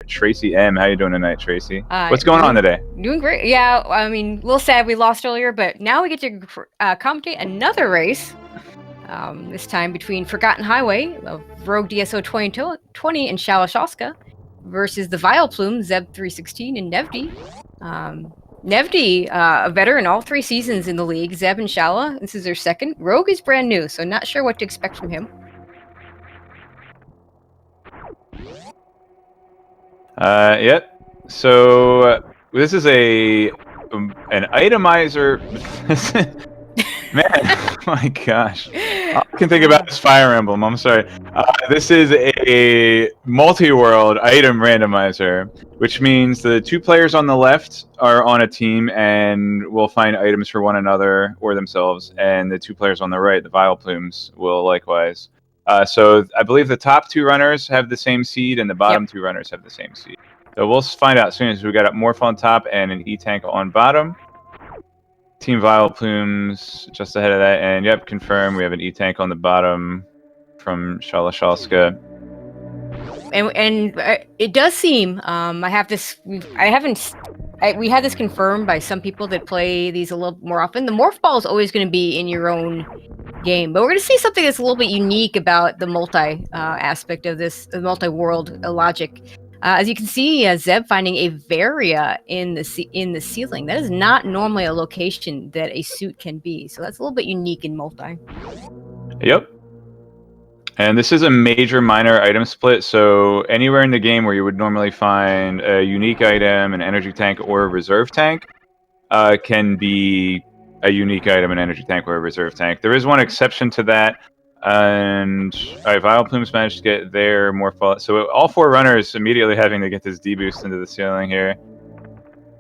Tracy M. How you doing tonight, Tracy? Uh, What's going on doing, today? doing great. Yeah, I mean, a little sad we lost earlier, but now we get to commentate another race. This time between Forgotten Highway of Rogue DSO 2020 and Shalashoska versus the Vileplumes, Zeb316 and Nevdi. Nevdi, a veteran all 3 seasons in the league. Zeb and Shala, this is their second. Rogue is brand new, so not sure what to expect from him. Yep. So this is an itemizer. Man, oh my gosh. All I can think about is Fire Emblem. I'm sorry. This is a multi-world item randomizer, which means the 2 players on the left are on a team and will find items for one another or themselves, and the 2 players on the right, the Vileplumes, will likewise. So I believe the top 2 runners have the same seed, and the bottom 2 runners have the same seed. So we'll find out soon as we got a Morph on top and an E-Tank on bottom. Team Vileplumes just ahead of that, and yep, confirm we have an E-Tank on the bottom from Shalashoska. And it does seem we had this confirmed by some people that play these a little more often. The Morph Ball is always going to be in your own game, but we're going to see something that's a little bit unique about the multi aspect of this, the multi-world logic. As you can see, Zeb finding a Varia in the ceiling. That is not normally a location that a suit can be, so that's a little bit unique in multi. Yep. And this is a major minor item split, so anywhere in the game where you would normally find a unique item, an energy tank, or a reserve tank, can be a unique item, an energy tank, or a reserve tank. There is one exception to that, and Vileplumes managed to get their Morph. So all 4 runners immediately having to get this D-boost into the ceiling here.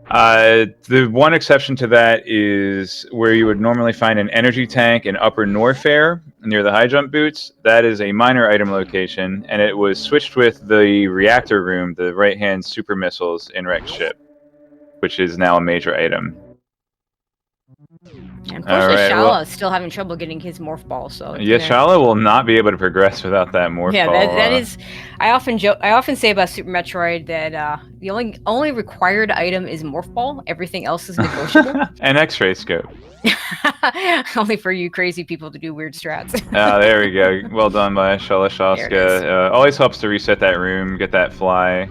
The one exception to that is where you would normally find an energy tank in Upper Norfair near the high jump boots. That is a minor item location, and it was switched with the reactor room, the right-hand super missiles in Rex ship, which is now a major item. Unfortunately, Shala is still having trouble getting his Morph Ball. So yeah, Shala will not be able to progress without that Morph Ball. Yeah, that is. I often say about Super Metroid that the only required item is Morph Ball. Everything else is negotiable. An X-ray scope. Only for you crazy people to do weird strats. There we go. Well done by Shalashoska. Always helps to reset that room, get that fly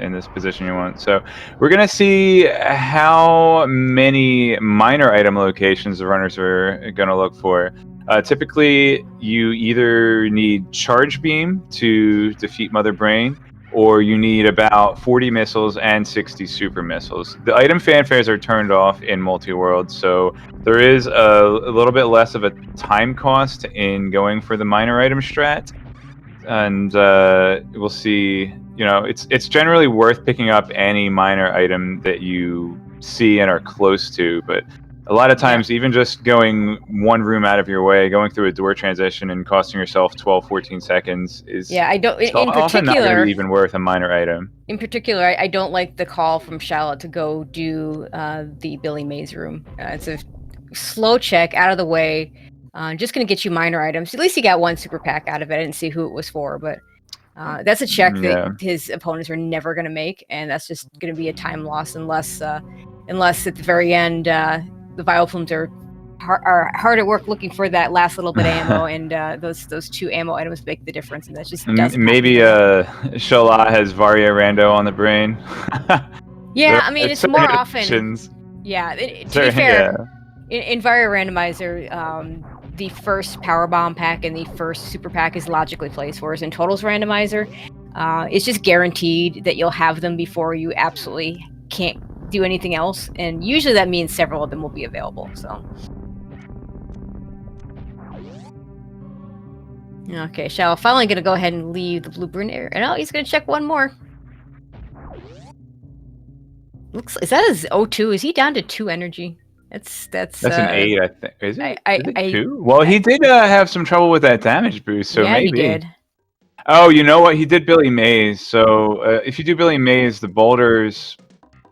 in this position you want. So we're going to see how many minor item locations the runners are going to look for. Typically, you either need Charge Beam to defeat Mother Brain, or you need about 40 missiles and 60 super missiles. The item fanfares are turned off in multi-world, so there is a little bit less of a time cost in going for the minor item strat. And we'll see, it's generally worth picking up any minor item that you see and are close to, but a lot of times, even just going one room out of your way, going through a door transition and costing yourself 12-14 seconds is often not going to be even worth a minor item. In particular, I don't like the call from Shala to go do the Billy Mays room. It's a slow check out of the way, just going to get you minor items. At least he got one super pack out of it. I didn't see who it was for, but that's a check that his opponents are never going to make, and that's just going to be a time loss unless at the very end the Vileplumes are hard at work looking for that last little bit of ammo, and those 2 ammo items make the difference, and that just doesn't maybe Shala has Varia Rando on the brain. Yeah, I mean, it's more often. Yeah, to be fair, in Varia Randomizer, the first Power Bomb pack and the first Super pack is logically placed, whereas in Totals Randomizer, it's just guaranteed that you'll have them before you absolutely can't do anything else, and usually that means several of them will be available. So okay, Shala finally gonna go ahead and leave the blueprint area, and he's gonna check one more. Is that his O2? Is he down to 2 energy? That's an 8, I think. Is it 2? Well, he did have some trouble with that damage boost, so maybe. He did. Oh, you know what? He did Billy Mays. So if you do Billy Mays, the boulders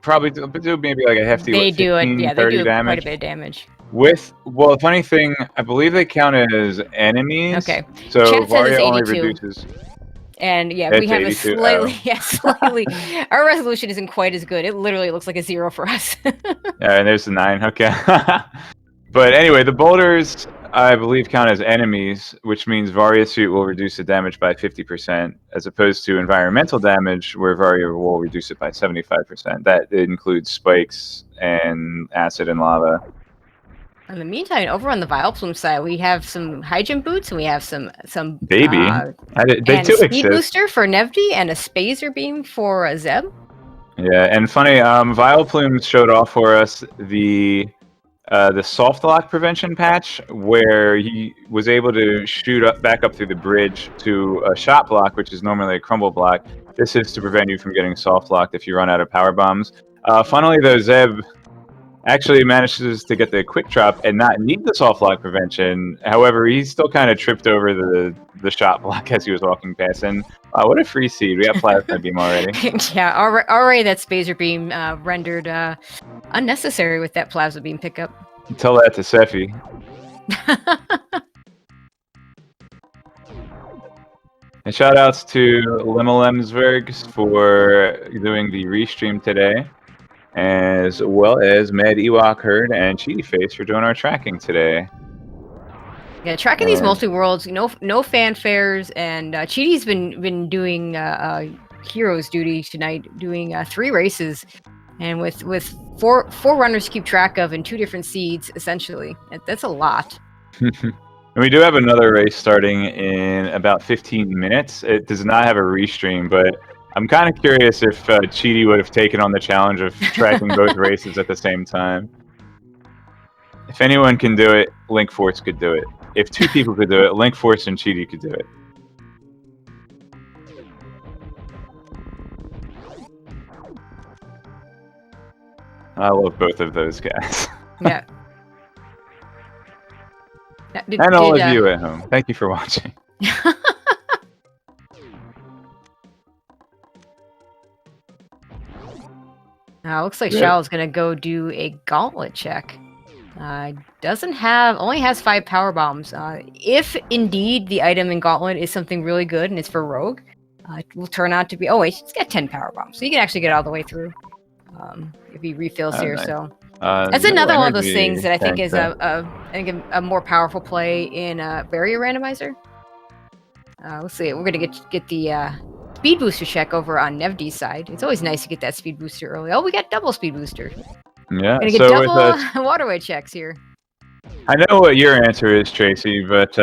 probably do maybe like a hefty 30 damage. Quite a bit of damage. The funny thing, I believe they count as enemies. Okay. So Varia only reduces. And yeah, It's we have 82. a slightly, slightly. Our resolution isn't quite as good. It literally looks like a 0 for us. Yeah, and there's the 9. Okay. But anyway, the boulders, I believe, count as enemies, which means Varia Suit will reduce the damage by 50%, as opposed to environmental damage, where Varia will reduce it by 75%. That includes spikes and acid and lava. In the meantime, over on the Vileplume side, we have some high jump boots, and we have some Baby. They and do a speed exist. booster for Nevdi, and a Spazer beam for Zeb. Yeah, and funny, Vileplumes showed off for us the soft lock prevention patch, where he was able to shoot back up through the bridge to a shot block, which is normally a crumble block. This is to prevent you from getting soft locked if you run out of power bombs. Funnily though, Zeb actually manages to get the quick drop and not need the soft lock prevention. However, he still kind of tripped over the shot block as he was walking past. And what a free seed! We got plasma beam already. Yeah, already that Spazer beam rendered unnecessary with that plasma beam pickup. Tell that to Sephi. And shout outs to Limelemsbergs for doing the restream today, as well as Mad Ewok Herd and Cheaty Face for doing our tracking today. Yeah, tracking these multi-worlds, no fanfares, and Cheaty's been doing heroes duty tonight, doing 3 races, and with four runners to keep track of and 2 different seeds, essentially. That's a lot. And we do have another race starting in about 15 minutes. It does not have a restream, but I'm kind of curious if Cheaty would have taken on the challenge of tracking both races at the same time. If anyone can do it, Link Force could do it. If 2 people could do it, Link Force and Cheaty could do it. I love both of those guys. Yeah. And all of you at home. Thank you for watching. Looks like Shallow's gonna go do a gauntlet check. Only has 5 power bombs. If indeed the item in gauntlet is something really good and it's for rogue, it will turn out to be. Oh wait, he's got 10 power bombs, so you can actually get all the way through if he refills here. Nice. So that's another one of those things that I think is a more powerful play in Varia Randomizer. Let's see. We're gonna get the speed booster check over on Nevdi's side. It's always nice to get that speed booster early. Oh, we got double speed booster. Yeah. Gonna get double waterway checks here. I know what your answer is, Tracy, but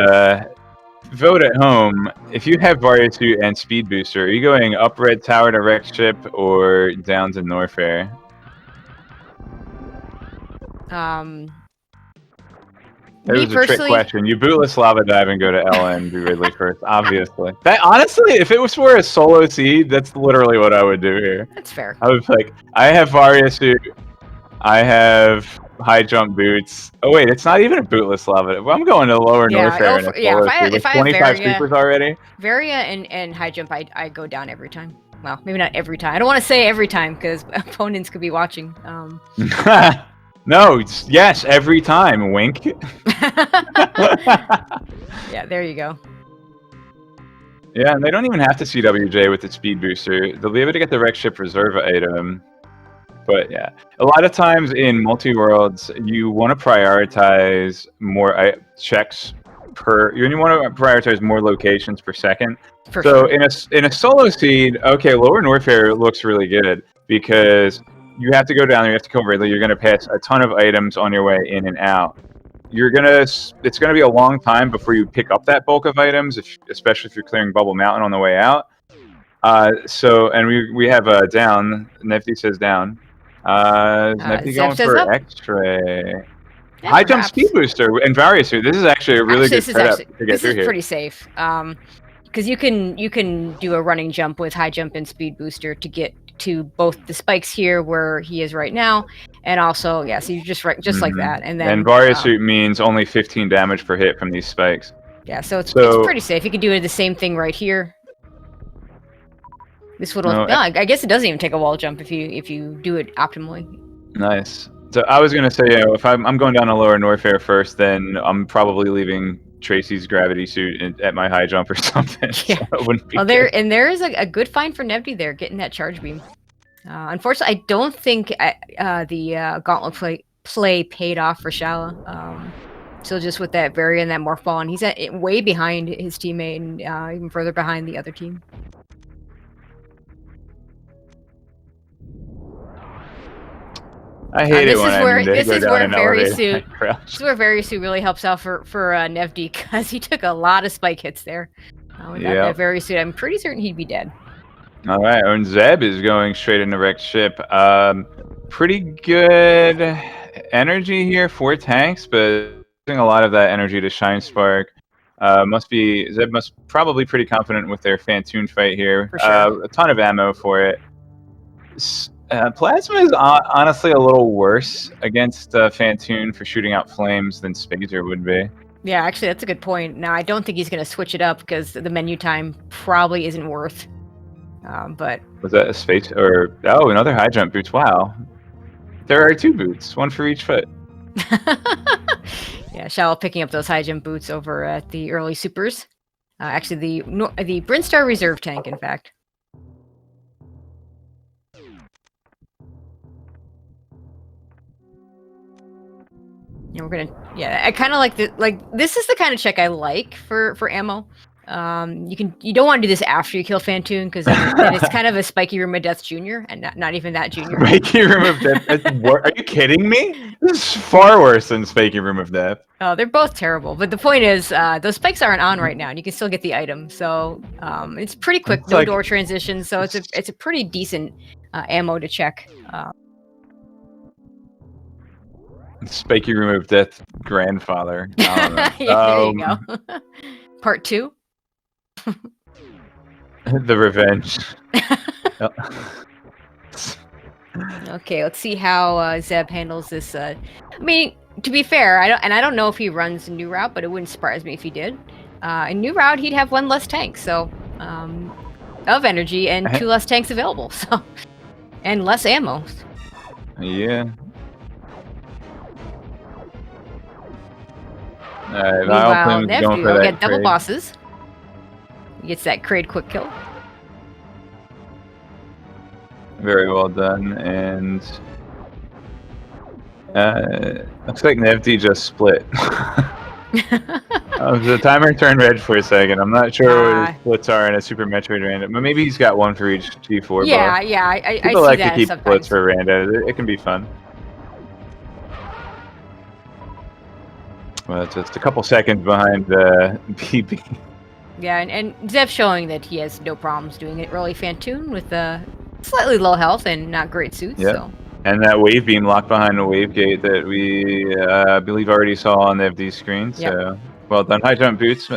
vote at home. If you have Varia Suit and Speed Booster, are you going up Red Tower to Wreck Ship or down to Norfair? It was a trick question. You bootless lava dive and go to LN and do Ridley first, obviously. That honestly, if it was for a solo seed, that's literally what I would do here. That's fair. I was like, I have Varia Suit, I have high jump boots. Oh wait, it's not even a bootless lava. Well, I'm going to lower Norfair. If I 25 have supers already. Varia and high jump, I go down every time. Well, maybe not every time. I don't want to say every time because opponents could be watching. No, yes, every time. Wink. Yeah, there you go. Yeah, and they don't even have to CWJ with the speed booster. They'll be able to get the Wreck Ship reserve item. But yeah, a lot of times in multi-worlds, you want to prioritize more checks per. You want to prioritize more locations per second. So in a solo seed, okay, lower Norfair looks really good because you have to go down there, you have to kill Ridley, you're going to pass a ton of items on your way in and out. It's going to be a long time before you pick up that bulk of items, especially if you're clearing Bubble Mountain on the way out. And we have down, Nifty says down. Nifty going for X-ray. Yeah, high jump speed booster and Varia Suit. This is actually a really good setup to get through here. This is pretty safe. Because you can do a running jump with high jump and speed booster to get to both the spikes here where he is right now, and also so you just like that, and then Varia Suit means only 15 damage per hit from these spikes. Yeah, so it's pretty safe. You can do the same thing right here. This would I guess it doesn't even take a wall jump if you do it optimally. Nice. So I was gonna say, if I'm going down to lower Norfair first, then I'm probably leaving Tracy's gravity suit at my high jump or something. Yeah. So it wouldn't be Well, good. there is a good find for Nevdi there, getting that charge beam. Unfortunately, I don't think the gauntlet play paid off for Shala. So just with that Barrier and that Morph Ball, and he's way behind his teammate and even further behind the other team. I hate it when this is where Very Suit. This is where Very Suit really helps out for Nevdi, because he took a lot of spike hits there. Without that Very Suit, I'm pretty certain he'd be dead. All right, and Zeb is going straight into wrecked ship. Pretty good energy here for tanks, but using a lot of that energy to Shine Spark. Zeb must probably pretty confident with their Fantoon fight here. For sure. A ton of ammo for it. Plasma is honestly a little worse against Fantoon for shooting out flames than Spazer would be. Yeah, actually, that's a good point. Now, I don't think he's going to switch it up because the menu time probably isn't worth. But was that a space or another high jump boots? Wow, there are 2 boots, 1 for each foot. Yeah, Shala picking up those high jump boots over at the early supers. Actually, the Brinstar reserve tank, in fact. And we're gonna, I kind of like this is the kind of check I like for ammo. You don't want to do this after you kill Fantoon, because then it's kind of a Spiky Room of Death Junior, and not even that Junior. Spiky Room of Death? Are you kidding me? This is far worse than Spiky Room of Death. Oh, they're both terrible, but the point is, those spikes aren't on right now, and you can still get the item. So it's pretty quick, no door transition. So it's a pretty decent ammo to check. Spiky Room of Death grandfather. Yeah, there you go. Part 2. The revenge. Okay, let's see how Zeb handles this. I mean, to be fair, I don't know if he runs a new route, but it wouldn't surprise me if he did. In new route, he'd have 1 less tank, so of energy, and 2 less tanks available, so and less ammo. Yeah. Meanwhile, Nephew will get double bosses. He gets that crate quick kill. Very well done, and looks like Nevdi just split. The timer turned red for a second. I'm not sure what his splits are in a Super Metroid Rando, but maybe he's got 1 for each G4. Yeah, buff. yeah, I see like that to keep sometimes. splits for Rando. It can be fun. Well, it's just a couple seconds behind BB. Yeah, and Zeb showing that he has no problems doing it early Fantoon with slightly low health and not great suits. Yep. So. And that wave beam locked behind the wave gate that we believe already saw on the FD screen. So Yep. Well done. High jump boots,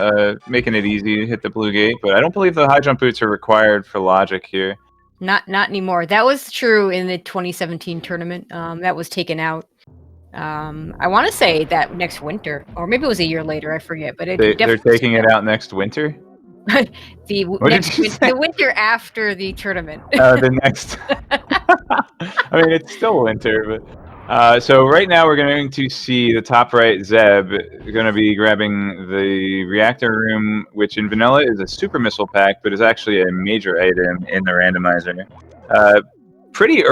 making it easy to hit the blue gate, but I don't believe the high jump boots are required for logic here. Not anymore. That was true in the 2017 tournament. That was taken out. I want to say that next winter, or maybe it was a year later. I forget. But they're taking it out next winter. The winter after the tournament. The next. I mean, it's still winter, but so right now we're going to see the top right Zeb going to be grabbing the reactor room, which in vanilla is a super missile pack, but is actually a major item in the randomizer. Pretty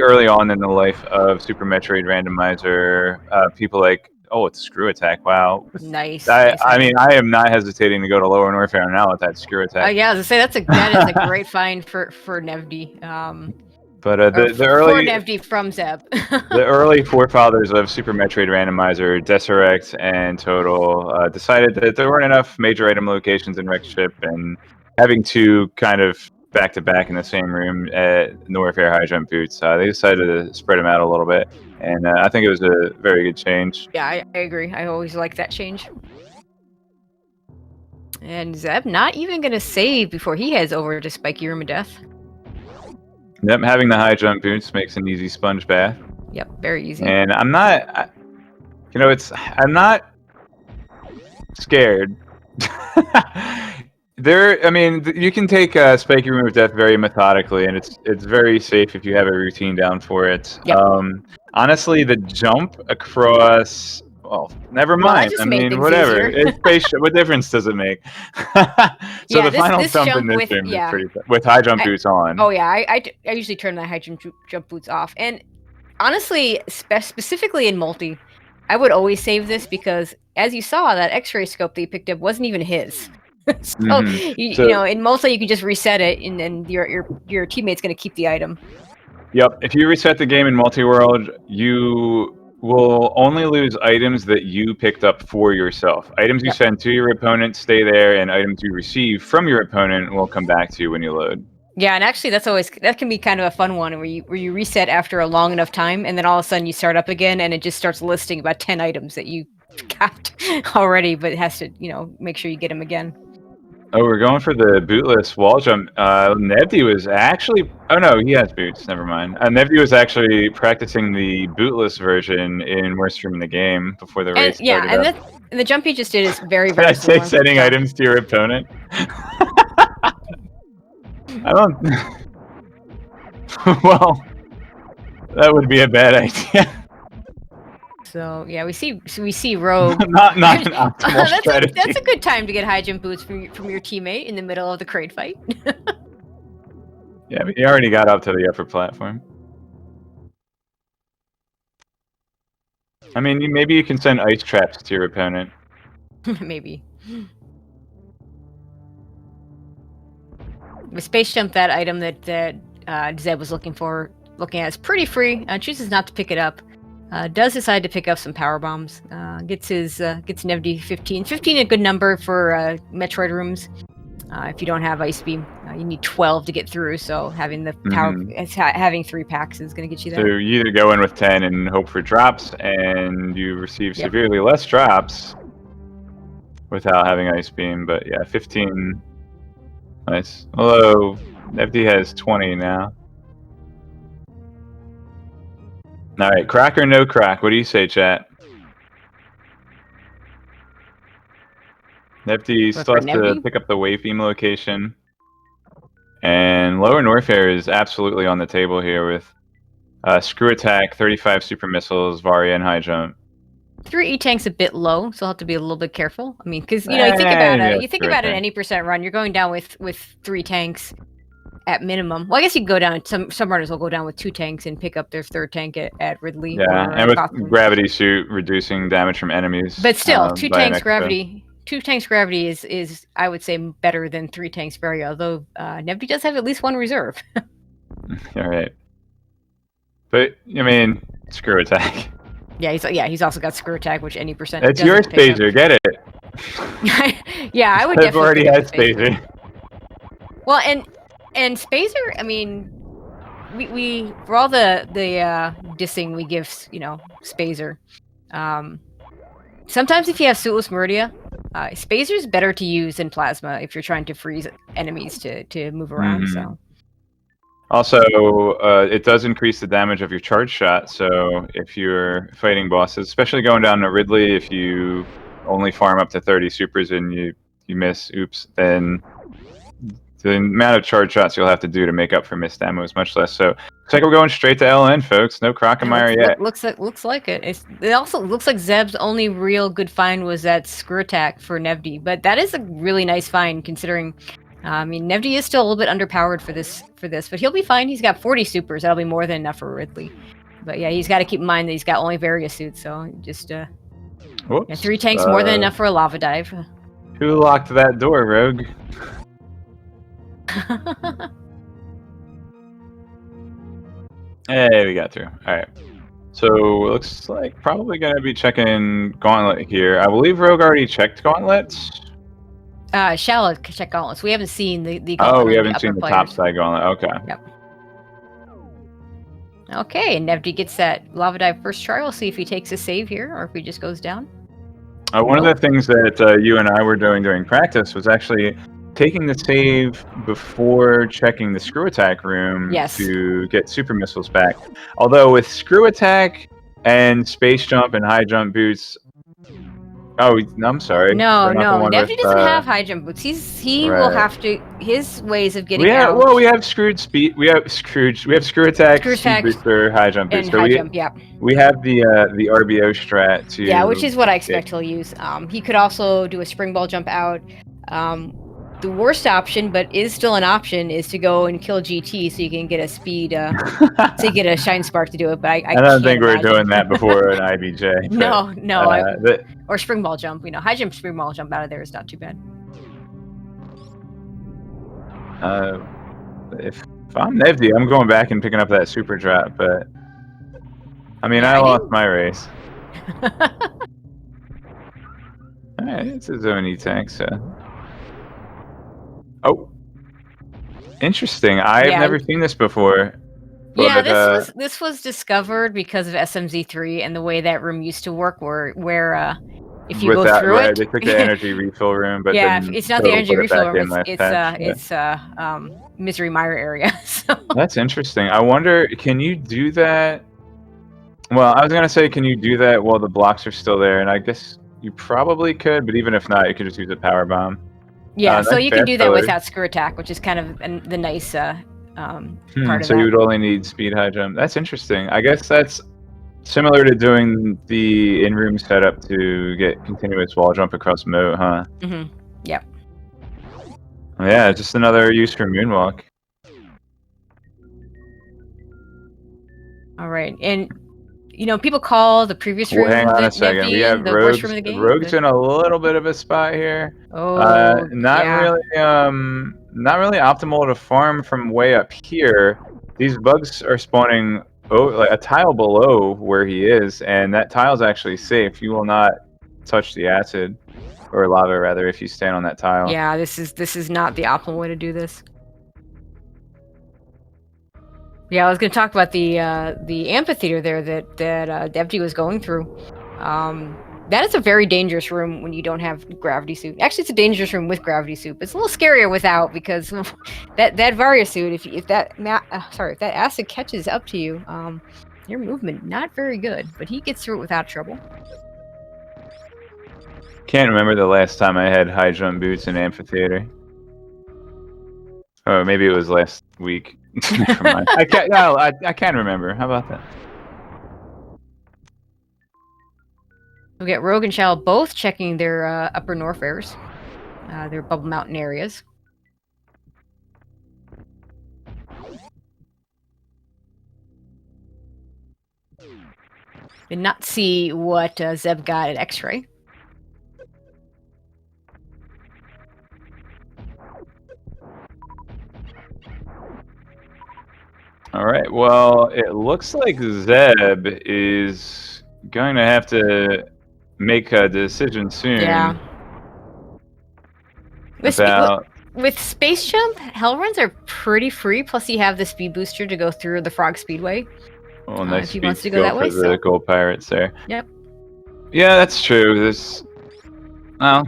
early on in the life of Super Metroid Randomizer, people like, oh, it's screw attack. Wow. Nice. I mean, I am not hesitating to go to Lower Norfair now with that screw attack. Yeah, I was gonna say that is a great find for Nevdi. But the early Nevdi from Zeb. The early forefathers of Super Metroid Randomizer, Desurect and Total, decided that there weren't enough major item locations in Wrecked Ship, and having 2 kind of back-to-back in the same room at Norfair high jump boots, they decided to spread them out a little bit, and I think it was a very good change. Yeah, I agree. I always like that change. And Zeb not even going to save before he heads over to Spiky Room of Death. Yep, having the high jump boots makes an easy sponge bath. Yep, very easy. And I'm not scared. I mean, you can take Spiky Room of Death very methodically, and it's very safe if you have a routine down for it. Yep. Honestly, the jump across well, never Well, that mind. just I made mean, things whatever. easier. It's spaceship. What difference does it make? So Yeah, the final this jump in jump this with room is pretty with high jump boots on. Oh yeah, I usually turn the high jump boots off, and honestly, specifically in multi, I would always save this because, as you saw, that X-ray scope that you picked up wasn't even his. So, you know, in multi you can just reset it, and then your teammate's gonna keep the item. Yep. If you reset the game in multi-world, you will only lose items that you picked up for yourself. Items you send to your opponent stay there, and items you receive from your opponent will come back to you when you load. Yeah, and actually that can be kind of a fun one where you reset after a long enough time, and then all of a sudden you start up again, and it just starts listing about 10 items that you got already, but it has to, you know, make sure you get them again. Oh, we're going for the bootless wall jump. Nevdi was actually... Oh, no, he has boots. Never mind. Nevdi was actually practicing the bootless version in worst room in the game before the race started up. And the jump he just did is very, Did very I say similar. setting items to your opponent? I don't... Well, that would be a bad idea. So yeah, we see Rogue. not an optimal strategy. That's a good time to get high jump boots from your teammate in the middle of the crate fight. Yeah, but he already got up to the upper platform. I mean, maybe you can send ice traps to your opponent. Maybe. We space jump that item that Zeb was looking at. It's pretty free. Chooses not to pick it up. Does decide to pick up some power bombs. Gets Nevdi 15. 15 a good number for Metroid rooms. If you don't have Ice Beam, you need 12 to get through. So having the power, having 3 packs is going to get you there. So you either go in with 10 and hope for drops, and you receive severely less drops without having Ice Beam. But yeah, 15. Nice. Although Nevdi has 20 now. All right, crack or no crack? What do you say, chat? Nevdi still has to pick up the wave beam location. And Lower Norfair is absolutely on the table here with Screw Attack, 35 Super Missiles, Varia, and High Jump. 3 E-Tank's a bit low, so I'll have to be a little bit careful. I mean, because, you know, you think about it, any percent run, you're going down with 3 tanks at minimum. Well, I guess you can go down, some runners will go down with 2 tanks and pick up their 3rd tank at Ridley. Yeah, and with Gravity Suit, reducing damage from enemies. But still, 2 tanks gravity... 2 tanks gravity is I would say better than 3 tanks Varia, although Nevdi does have at least 1 reserve. All right, but I mean, Screw Attack. Yeah, he's also got Screw Attack, which any percent. It's your Spazer, get it. Yeah, I would definitely. Already has Spazer. Well, and Spazer, I mean, we for all the dissing we give, you know, Spazer. Sometimes if you have Suitless Meridia, Spazer's better to use than Plasma if you're trying to freeze enemies to move around. So. Also, it does increase the damage of your charge shot. So if you're fighting bosses, especially going down to Ridley, if you only farm up to 30 supers and you miss, oops, then the amount of charge shots you'll have to do to make up for missed ammo is much less. So looks like we're going straight to LN, folks. No Crocomire yet. Looks like it. It also looks like Zeb's only real good find was that Screw Attack for Nevdi, but that is a really nice find considering. I mean, Nevdi is still a little bit underpowered for this, but he'll be fine. He's got 40 supers. That'll be more than enough for Ridley. But yeah, he's got to keep in mind that he's got only various suits, so just 3 tanks more than enough for a lava dive. Who locked that door, Rogue? Hey, we got through. All right. So it looks like probably going to be checking Gauntlet here. I believe Rogue already checked Gauntlets. Shallow check Gauntlets. We haven't seen the Gauntlet. Oh, we haven't seen the top side Gauntlet. Okay. Yep. Okay, and Nevdi gets that lava dive first try. We'll see if he takes a save here or if he just goes down. One of the things that you and I were doing during practice was actually taking the save before checking the Screw Attack room to get Super Missiles back. Although with Screw Attack and Space Jump and High Jump boots, Oh, I'm sorry. No, We're not the no, one with. Neptune doesn't have high jump boots. He will Right. have to his ways of We getting have out. we have screwed speed. We have Scrooge. We have screw attack, Screw speed attack booster, high jump and booster. high jump. Yeah, We have the RBO strat yeah, which to. is what I expect he'll use. He could also do a spring ball jump out. The worst option, but is still an option, is to go and kill GT so you can get a speed, so you get a shine spark to do it. But I I don't can't think we're imagine. doing that before an IBJ. But, No, the, or spring ball jump. High jump, spring ball jump out of there is not too bad. if I'm Nevdi, I'm going back and picking up that super drop. But I mean, Yeah, I I lost didn't. my race. Alright, it's a zone E tank, so. Oh, interesting. I've Yeah. never seen this before. Yeah, But, this was discovered because of SMZ3 and the way that room used to work, where if you with go that, through right? it, They took the energy refill room, but yeah, then it's not the Total energy put it refill back room. in last patch. Yeah. It's Misery Mire area. So That's interesting. I wonder, can you do that? Well, I was gonna say, can you do that while the blocks are still there? And I guess you probably could, but even if not, you could just use a power bomb. yeah, so Nice you can fast do that filler. without screw attack, which is kind of the nice part of So you that. would only need speed high jump. That's interesting. I guess that's similar to doing the in-room setup to get continuous wall jump across moat, huh? Mm-hmm. Yep. Yeah, just another use for moonwalk. All right, and people call the previous Well, hang room on a that second. We have Nevdian the worst room Rogues. in the game. Rogues in a little bit of a spot here. Oh, Not yeah. not really optimal to farm from way up here. These bugs are spawning like a tile below where he is, and that tile's actually safe. You will not touch the acid or lava rather if you stand on that tile. Yeah, this is not the optimal way to do this. Yeah, I was going to talk about the amphitheater there that FD was going through. That is a very dangerous room when you don't have gravity suit. Actually, it's a dangerous room with gravity suit. But it's a little scarier without because that Varia suit, if that acid catches up to you, your movement not very good. But he gets through it without trouble. Can't remember the last time I had high jump boots in amphitheater. Oh, maybe it was last week. Never mind. I can't. No, I can't remember. How about that? We get Rogue and Shell both checking their upper north airs, their Bubble Mountain areas. Did not see what Zeb got at X-Ray. All right. Well, it looks like Zeb is going to have to make a decision soon. Yeah. With Space Jump, hell runs are pretty free. Plus, you have the speed booster to go through the Frog Speedway. Well, nice if he speed wants to go skill that way. for the gold pirates there. Yep. Yeah, that's true.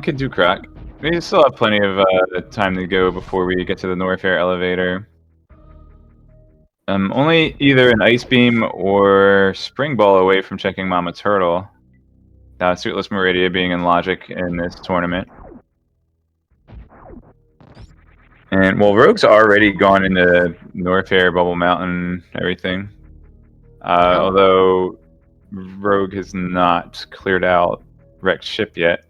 Could do Croc. We still have plenty of time to go before we get to the Norfair elevator. Only either an Ice Beam or Spring Ball away from checking Mama Turtle. Suitless Meridia being in logic in this tournament. And, well, Rogue's already gone into Norfair, Bubble Mountain, everything. Although Rogue has not cleared out Wrecked Ship yet.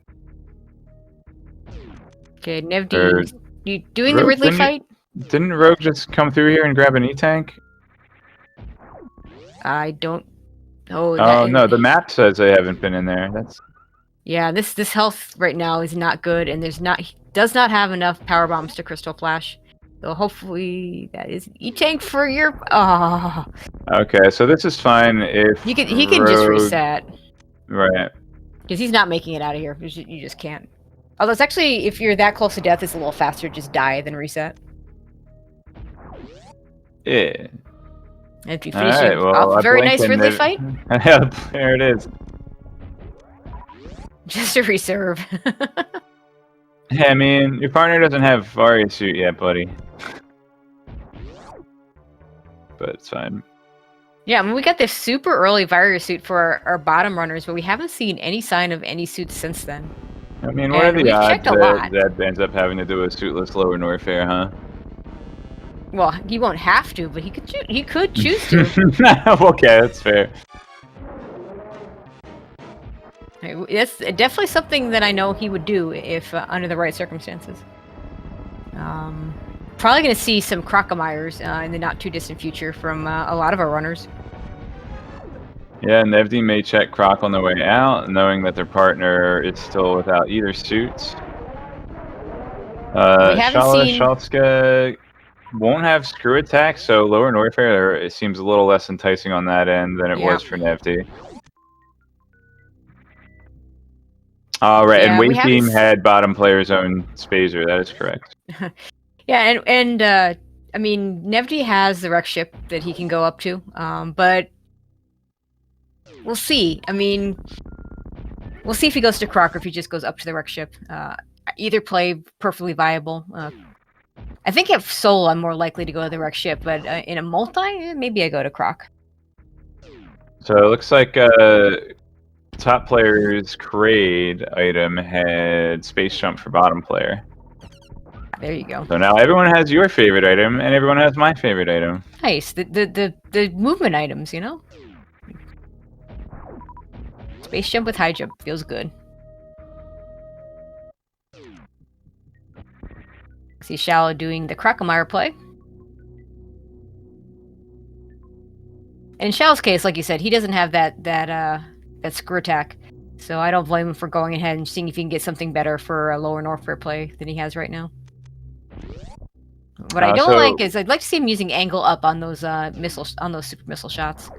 Okay, Nevdi, you doing Rogue, the Ridley fight? Didn't Rogue just come through here and grab an E-Tank? I don't know. Oh, no, the map says they haven't been in there. Yeah, this health right now is not good, and he does not have enough power bombs to Crystal Flash. So hopefully that is E-Tank for your... Oh. Okay, so this is fine if he can just reset. Right. Because he's not making it out of here. You just can't. Although it's actually, if you're that close to death, it's a little faster just die than reset. Yeah. And if you finish it off a very nice Ridley fight. There it is. Just a reserve. Hey, I mean, your partner doesn't have Varia suit yet, buddy. But it's fine. Yeah, I mean, we got this super early virus suit for our bottom runners, but we haven't seen any sign of any suits since then. I mean, what are And the we've odds checked a that lot. Zeb ends up having to do a suitless lower Norfair, huh? Well, he won't have to, but he could choose to. Okay, that's fair. That's definitely something that I know he would do if under the right circumstances. Probably going to see some Crocomires in the not too distant future from a lot of our runners. Yeah, Nevdi may check Croc on the way out, knowing that their partner is still without either suit. We haven't seen. Shalashkovska won't have screw attack, so lower Norfair it seems a little less enticing on that end than it was for Nevdi. Right, Yeah, and we Wave haven't Beam had bottom player's own Spazer, that is correct. Yeah, and I mean, Nevdi has the wreck ship that he can go up to, but we'll see. I mean, we'll see if he goes to Croc or if he just goes up to the wreck ship. Either play perfectly viable. I think if solo, I'm more likely to go to the wreck ship, but in a multi, maybe I go to Croc. So it looks like top player's Kraid item had space jump for bottom player. There you go. So now everyone has your favorite item, and everyone has my favorite item. Nice. The movement items, you know? Space jump with high jump feels good. See Shallow doing the Crocomire play. In Shallow's case, like you said, he doesn't have that screw attack. So I don't blame him for going ahead and seeing if he can get something better for a lower Norfair play than he has right now. What I don't like is I'd like to see him using angle up on those missiles, on those super missile shots.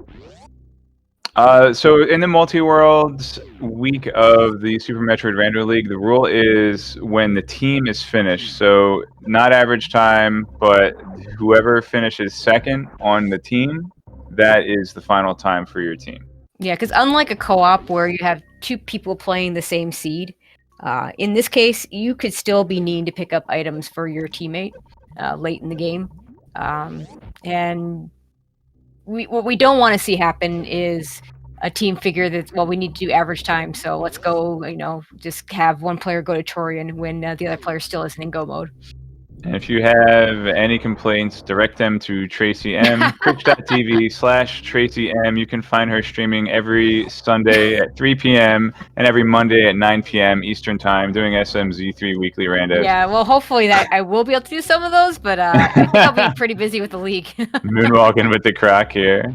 So in the multi-worlds week of the Super Metroid Rando League, the rule is when the team is finished. So not average time, but whoever finishes second on the team, that is the final time for your team. Yeah, because unlike a co-op where you have two people playing the same seed, in this case, you could still be needing to pick up items for your teammate late in the game. And what we don't want to see happen is a team figure that, well, we need to do average time, so let's go, just have one player go to Torian when the other player still isn't in go mode. And if you have any complaints, direct them to Tracy M. Twitch.tv/Tracy M. You can find her streaming every Sunday at 3 p.m. and every Monday at 9 p.m. Eastern Time, doing SMZ3 weekly randos. Yeah, well, hopefully that I will be able to do some of those, but I think I'll be pretty busy with the league. Moonwalking with the Croc here.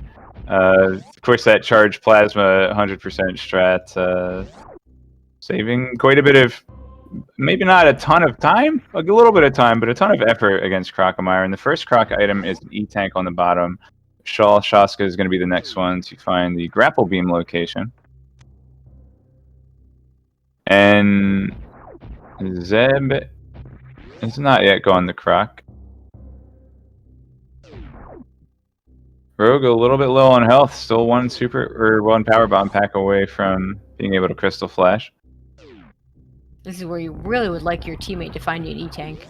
Of course, that charged plasma 100% strat, saving quite a bit of, maybe not a ton of time, a little bit of time, but a ton of effort against Crocomire. And the first Croc item is an E-Tank on the bottom. Shaska is going to be the next one to find the grapple beam location. And Zeb is not yet gone to Croc. Rogue a little bit low on health, still one power bomb pack away from being able to crystal flash. This is where you really would like your teammate to find you an E-Tank.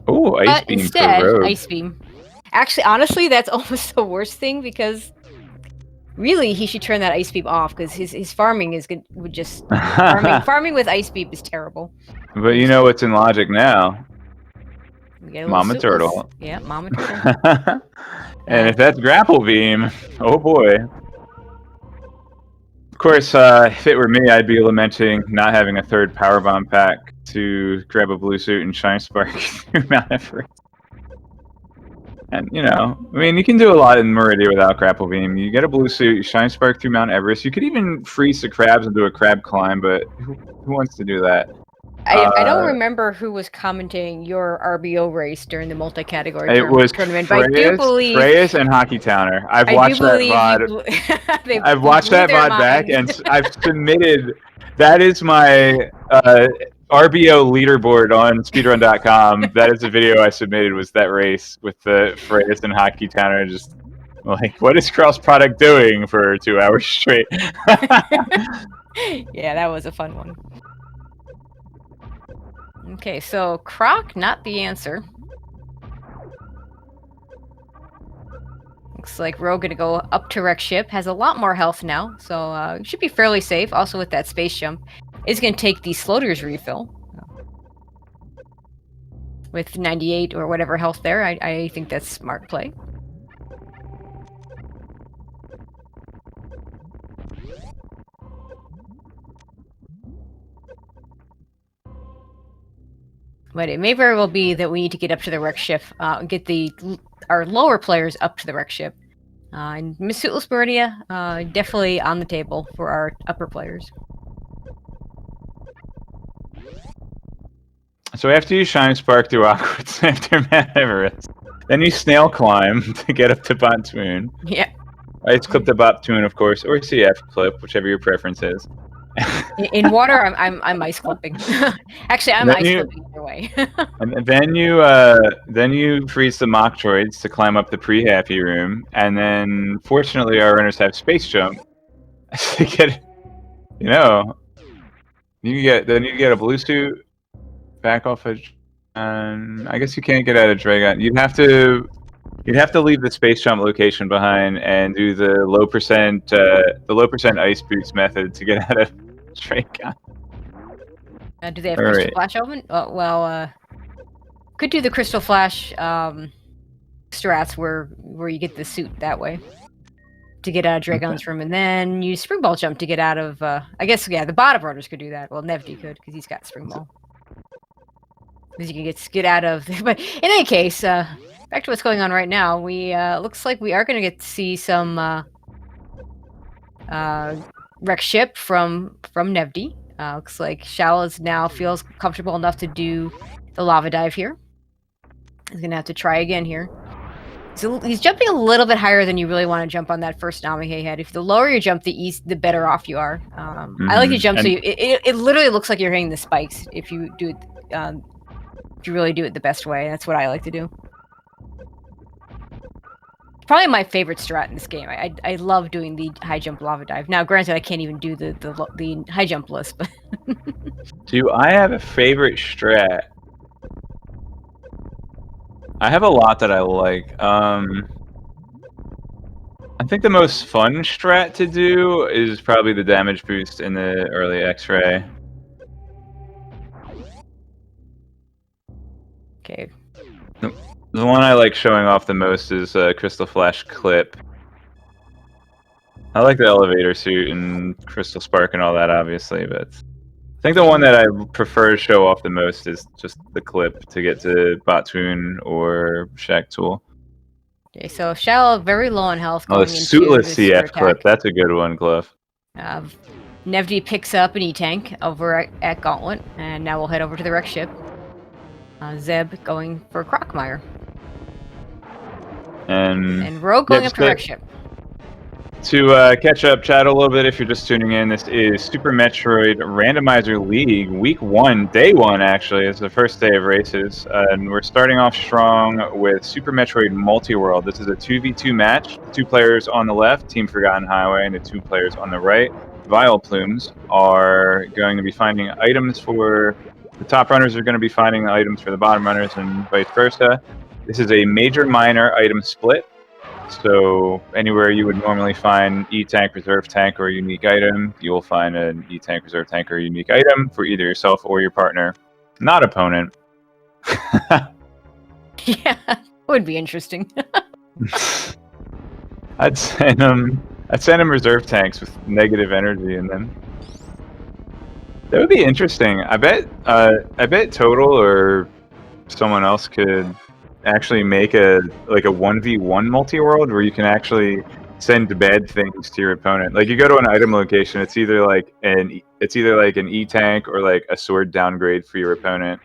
Oh, Ice Beam instead, for Rogue. Ice Beam. Actually, honestly, that's almost the worst thing because really he should turn that Ice Beam off because his farming would just farming with Ice Beam is terrible. But you know what's in logic now? Mama Turtle. Yeah, Mama Turtle. And if that's grapple beam, oh boy. Of course, if it were me, I'd be lamenting not having a third power bomb pack to grab a blue suit and shine spark through Mount Everest. And I mean, you can do a lot in Meridia without grapple beam. You get a blue suit, you shine spark through Mount Everest. You could even freeze the crabs and do a crab climb, but who wants to do that? I don't remember who was commenting your RBO race during the multi-category tournament, but I do believe Freyas and Hockey Towner. I've watched that VOD. I've watched that VOD back, and I've submitted. That is my RBO leaderboard on speedrun.com. That is the video I submitted. Was that race with the Freyas and Hockey Towner? Just like, what is Cross Product doing for 2 hours straight? Yeah, that was a fun one. Okay, so Croc, not the answer. Looks like we're gonna go up to wreck ship. Has a lot more health now, so it should be fairly safe. Also with that space jump, it's gonna take the floaters refill. With 98 or whatever health there, I think that's smart play. But it may very well be that we need to get up to the wreck ship, get our lower players up to the wreck ship. And Miss Suitless Meridia, definitely on the table for our upper players. So after you shine spark through awkward after Mount Everest, then you snail climb to get up to Pontoon. Yeah. Ice clip to Boptoon, of course, or CF clip, whichever your preference is. In water, I'm ice clipping. Actually, I'm ice clipping either way. And then you freeze the Mocktroids to climb up the pre-happy room, and then fortunately our runners have space jump to get, you get a blue suit back off of. I guess you can't get out of Dragon. You'd have to leave the space jump location behind and do the low percent ice boost method to get out of Dragon. Do they have Crystal Flash open? Oh, well, could do the Crystal Flash strats where you get the suit that way to get out of Dragon's room, and then use Spring Ball jump to get out of. I guess the bottom runners could do that. Well, Nevdi could because he's got Spring Ball. Because you can get out of. But in any case, back to what's going on right now. We looks like we are going to get to see some wreck ship from Nevdi. Looks like Shallows now feels comfortable enough to do the lava dive here. He's going to have to try again here. So he's jumping a little bit higher than you really want to jump on that first Namihe head. If the lower you jump, the better off you are. I like to jump so it literally looks like you're hitting the spikes if you do it. If you really do it the best way. That's what I like to do. Probably my favorite strat in this game. I love doing the high jump lava dive. Now, granted, I can't even do the high jump list, but do I have a favorite strat? I have a lot that I like. I think the most fun strat to do is probably the damage boost in the early X-ray. Okay. The one I like showing off the most is Crystal Flash Clip. I like the elevator suit and Crystal Spark and all that, obviously, but I think the one that I prefer to show off the most is just the clip to get to Bottoon or Shack Tool. Okay, so Shallow very low on health. Oh, the suitless CF clip. That's a good one, Cliff. Nevdi picks up an E-Tank over at Gauntlet, and now we'll head over to the wreck ship. Zeb going for Crocmire. And Rogue going up to wreck ship. To catch up, chat a little bit if you're just tuning in, this is Super Metroid Randomizer League, Week 1, Day 1 actually, it's the first day of races, and we're starting off strong with Super Metroid Multi-World. This is a 2v2 match, 2 players on the left, Team Forgotten Highway, and the 2 players on the right. Vileplumes are going to be finding items for, the top runners are going to be finding the items for the bottom runners and vice versa. This is a major-minor item split. So anywhere you would normally find E-Tank, Reserve Tank, or a unique item, you will find an E-Tank, Reserve Tank, or a unique item for either yourself or your partner, not opponent. Yeah, would be interesting. I'd send them Reserve Tanks with negative energy in them. That would be interesting. I bet Total or someone else could actually make a 1v1 multi-world where you can actually send bad things to your opponent. Like you go to an item location, it's either like an E-Tank or like a sword downgrade for your opponent.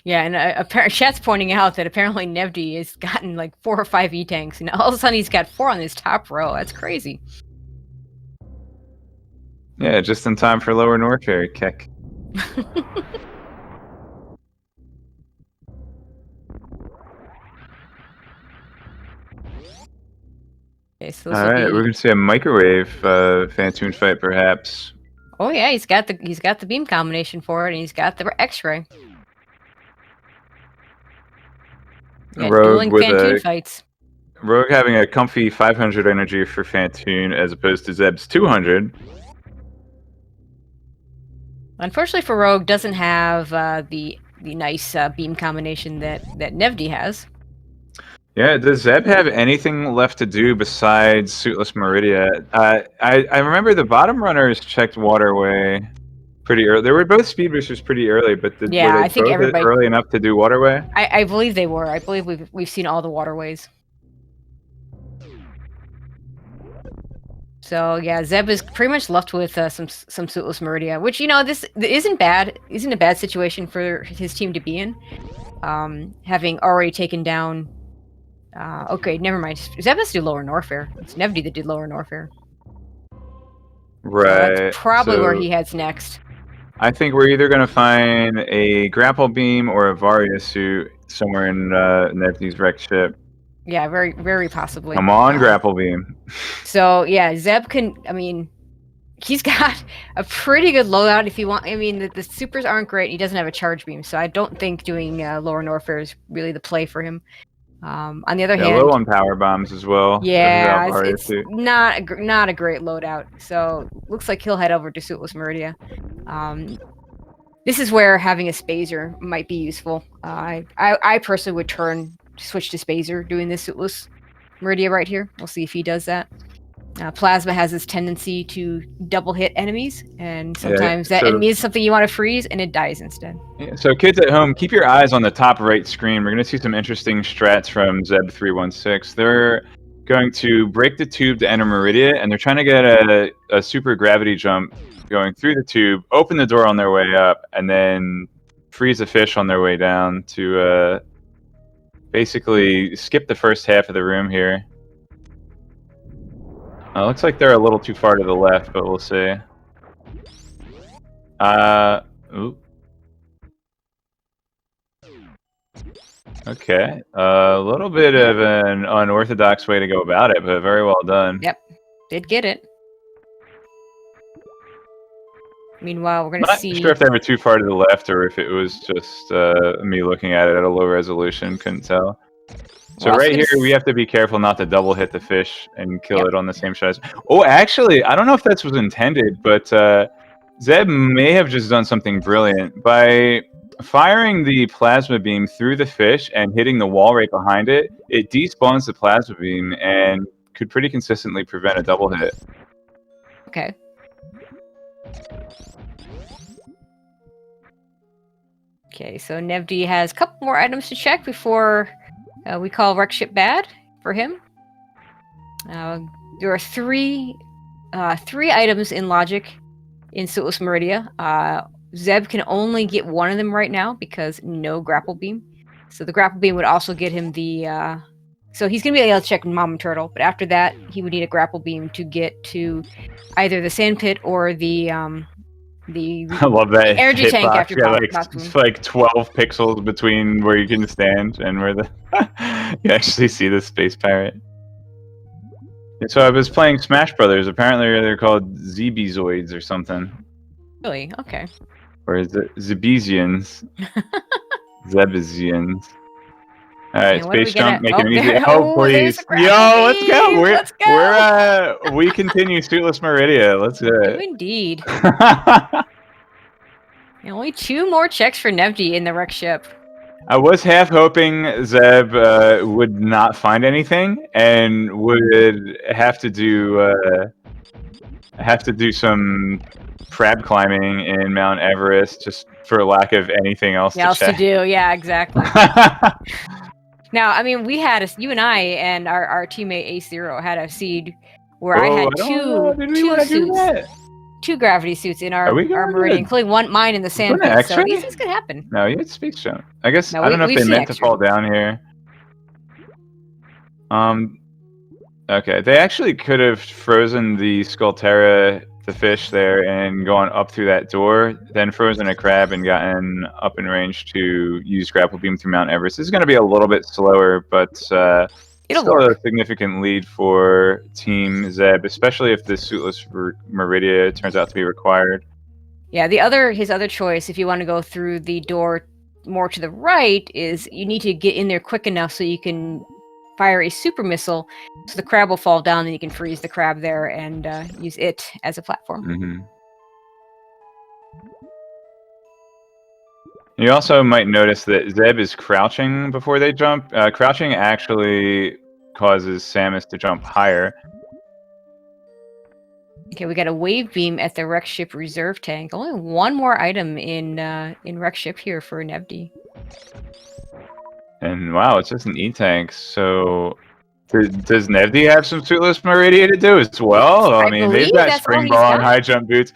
Yeah, and chat's pointing out that apparently Nevdi has gotten like 4 or 5 E-Tanks, and all of a sudden he's got 4 on his top row. That's crazy. Yeah, just in time for Lower Norfair kick. Okay, so alright, we're gonna see a microwave Phantoon fight, perhaps. Oh yeah, he's got the beam combination for it, and he's got the X-ray. Yeah, Rogue dueling with Fantoon fights. Rogue having a comfy 500 energy for Fantoon as opposed to Zeb's 200. Unfortunately for Rogue, doesn't have the nice beam combination that Nevdi has. Yeah, does Zeb have anything left to do besides Suitless Meridia? I remember the bottom runners checked Waterway pretty early. They were both speed boosters pretty early, but were Yeah, they I think both everybody. early enough to do Waterway? I believe they were. I believe we've seen all the waterways. So yeah, Zeb is pretty much left with some Suitless Meridia, which this isn't bad. Isn't a bad situation for his team to be in, having already taken down. Okay, never mind. Zeb has to do Lower Norfair. It's Nevdi that did Lower Norfair. Right. So that's probably where he heads next. I think we're either going to find a grapple beam or a Varia suit somewhere in Nevdi's wreck ship. Yeah, very, very possibly. Come on, grapple beam. So yeah, Zeb can. I mean, he's got a pretty good loadout. If you want, I mean, the supers aren't great. He doesn't have a charge beam, so I don't think doing Lower Norfair is really the play for him. On the other hand, low on power bombs as well. Yeah, it's not a great loadout. So looks like he'll head over to Suitless Meridia. This is where having a Spazer might be useful. I personally would switch to Spazer doing this Suitless Meridia right here. We'll see if he does that. Plasma has this tendency to double hit enemies, and sometimes that enemy is something you want to freeze, and it dies instead. Yeah, so kids at home, keep your eyes on the top right screen. We're going to see some interesting strats from Zeb316. They're going to break the tube to enter Meridia, and they're trying to get a super gravity jump going through the tube, open the door on their way up, and then freeze a fish on their way down to basically skip the first half of the room here. Looks like they're a little too far to the left, but we'll see. Ooh. Okay. A little bit of an unorthodox way to go about it, but very well done. Yep. Did get it. Meanwhile, we're going to see... Not sure if they were too far to the left or if it was just me looking at it at a low resolution. Couldn't tell. So right here, we have to be careful not to double hit the fish and kill it on the same shot. Oh, actually, I don't know if that was intended, but Zeb may have just done something brilliant. By firing the plasma beam through the fish and hitting the wall right behind it, it despawns the plasma beam and could pretty consistently prevent a double hit. Okay. Okay, so Nevdi has a couple more items to check before we call wreck ship bad for him. There are three items in logic in Suitless Meridia. Zeb can only get one of them right now because no grapple beam. So the grapple beam would also get him the... so he's going to be able to check Mama Turtle, but after that, he would need a grapple beam to get to either the sand pit or the I love that energy tank after it's like 12 pixels between where you can stand and where the you actually see the space pirate. Yeah, so I was playing Smash Brothers. Apparently they're called Zebezoids or something. Really? Okay. Or is it Zebezians? Zebezians. All right, space jump, making it easy. Oh, please. Yo, let's go. We continue Suitless Meridia. Let's do it. Indeed. Only 2 more checks for Nevdi in the wreck ship. I was half hoping Zeb would not find anything and would have to do some crab climbing in Mount Everest just for lack of anything else to check. to do. Yeah, exactly. Now, I mean, you and I and our teammate Ace Zero had a seed where I had two gravity suits in our Meridian, including mine in the sand pit. So these things could happen. No, you had space jump. I guess I don't know if they meant to fall down here. Okay, they actually could have frozen the Skullterra, the fish there, and gone up through that door, then frozen a crab and gotten up in range to use grapple beam through Mount Everest. This is going to be a little bit slower, but still a significant lead for Team Zeb, especially if the Suitless Meridia turns out to be required. Yeah, his other choice, if you want to go through the door more to the right is you need to get in there quick enough so you can fire a super missile, so the crab will fall down and you can freeze the crab there and use it as a platform. Mm-hmm. You also might notice that Zeb is crouching before they jump. Crouching actually causes Samus to jump higher. Okay, we got a wave beam at the wreck ship reserve tank. Only one more item in wreck ship here for Nevdi. And wow, it's just an E-tank. So does Nevdi have some suitless Meridia to do as well? I mean, they've believe got that's all spring he's ball and got. high jump boots.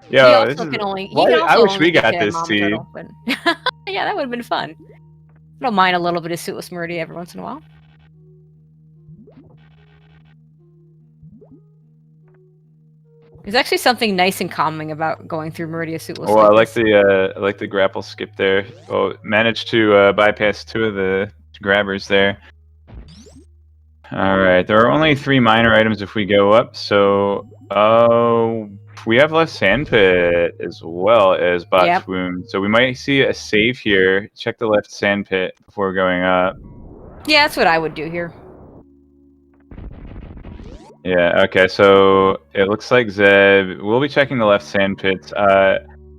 He Yo, also this is can only I wish we get got to this Mom seed. Turtle, but yeah, that would have been fun. I don't mind a little bit of suitless Meridia every once in a while. There's actually something nice and calming about going through Meridia suitless. Oh, I like the grapple skip there. Oh, managed to bypass 2 of the grabbers there. All right, there are only 3 minor items if we go up. So, we have left sandpit as well as bot swoon. So we might see a save here. Check the left sandpit before going up. Yeah, that's what I would do here. Yeah, okay, so it looks like Zeb, we'll be checking the left sandpit.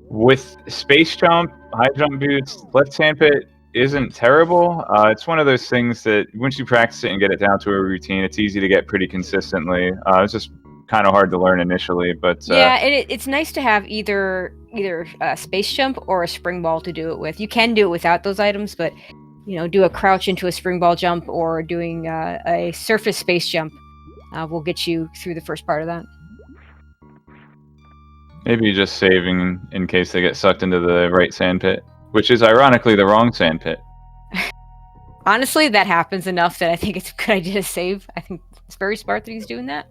With space jump, high jump boots, left sandpit isn't terrible. It's one of those things that once you practice it and get it down to a routine, it's easy to get pretty consistently. It's just kind of hard to learn initially, but yeah, it's nice to have either a space jump or a spring ball to do it with. You can do it without those items, but do a crouch into a spring ball jump or doing a surface space jump will get you through the first part of that. Maybe just saving in case they get sucked into the right sandpit, which is ironically the wrong sandpit. Honestly, that happens enough that I think it's a good idea to save. I think it's very smart that he's doing that.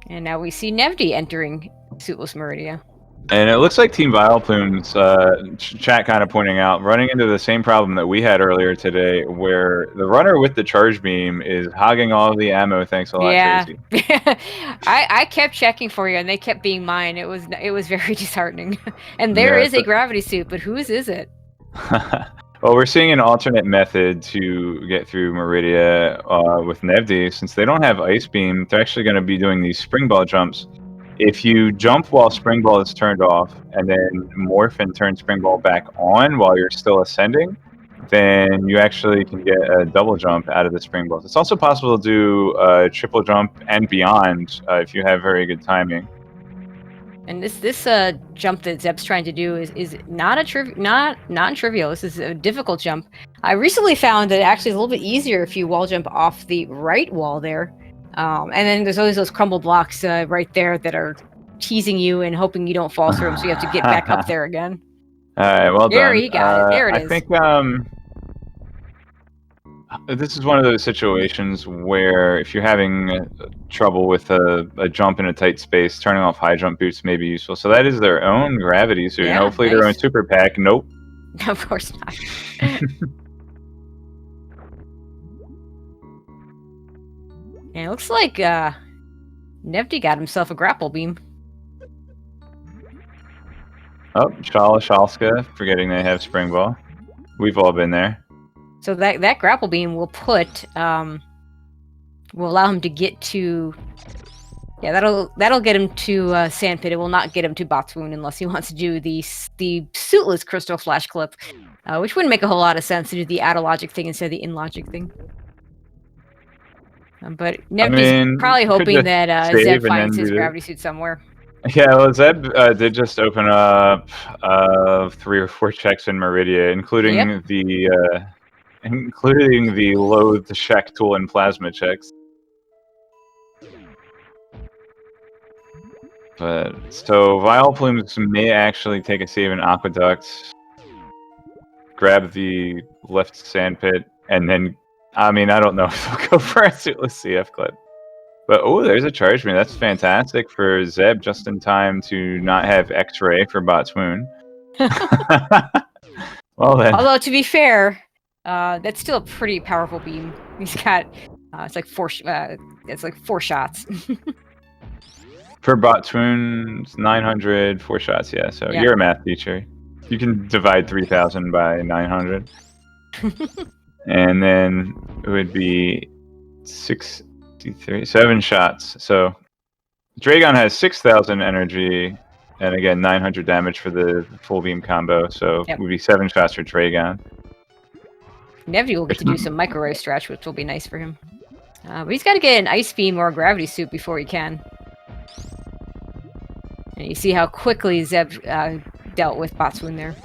And now we see Nevdi entering Suitless Meridia. And it looks like Team Vileplumes, chat kind of pointing out, running into the same problem that we had earlier today, where the runner with the charge beam is hogging all the ammo. Thanks a lot, Tracy. I kept checking for you, and they kept being mine. It was very disheartening. And there is a gravity suit, but whose is it? Well, we're seeing an alternate method to get through Meridia with Nevdi. Since they don't have Ice Beam, they're actually going to be doing these spring ball jumps. If you jump while spring ball is turned off and then morph and turn spring ball back on while you're still ascending, then you actually can get a double jump out of the spring balls. It's also possible to do a triple jump and beyond if you have very good timing. And this jump that Zeb's trying to do is not non-trivial. This is a difficult jump. I recently found that it actually is a little bit easier if you wall jump off the right wall there. And then there's always those crumble blocks right there that are teasing you and hoping you don't fall through them, so you have to get back up there again. All right, well there done. You got it. There it is. I think this is one of those situations where if you're having trouble with a jump in a tight space, turning off high jump boots may be useful. So that is their own gravity suit, and hopefully their own super pack. Nope. Of course not. And it looks like Nevdi got himself a grapple beam. Oh, Shalska, forgetting they have spring ball. We've all been there. So that grapple beam will will allow him to get to. Yeah, that'll get him to Sandpit. It will not get him to Botswoon unless he wants to do the suitless Crystal Flash Clip, which wouldn't make a whole lot of sense to do the out-of-logic thing instead of the in-logic thing. But Nevdi's probably hoping that Zeb finds his gravity suit somewhere. Yeah, well, Zeb did just open up 3 or 4 checks in Meridia, including the loathed Shack Tool and Plasma checks. But so Vileplumes may actually take a save in Aqueduct, grab the left sandpit, and then I don't know if they'll go for a suitless CF clip. But oh, there's a charge beam. That's fantastic for Zeb, just in time to not have X-ray for Botswoon. Well then. Although to be fair, that's still a pretty powerful beam. He's got it's like 4 shots. For Botswoon, 900, 4 shots. Yeah. So you're a math teacher. You can divide 3,000 by 900. And then it would be 63, 7 shots. So Dragon has 6,000 energy, and again 900 damage for the full beam combo. So it would be 7 shots for Dragon. Nevy will get to do some microwave stretch, which will be nice for him. But he's got to get an ice beam or a gravity suit before he can. And you see how quickly Zeb dealt with Botswoon there.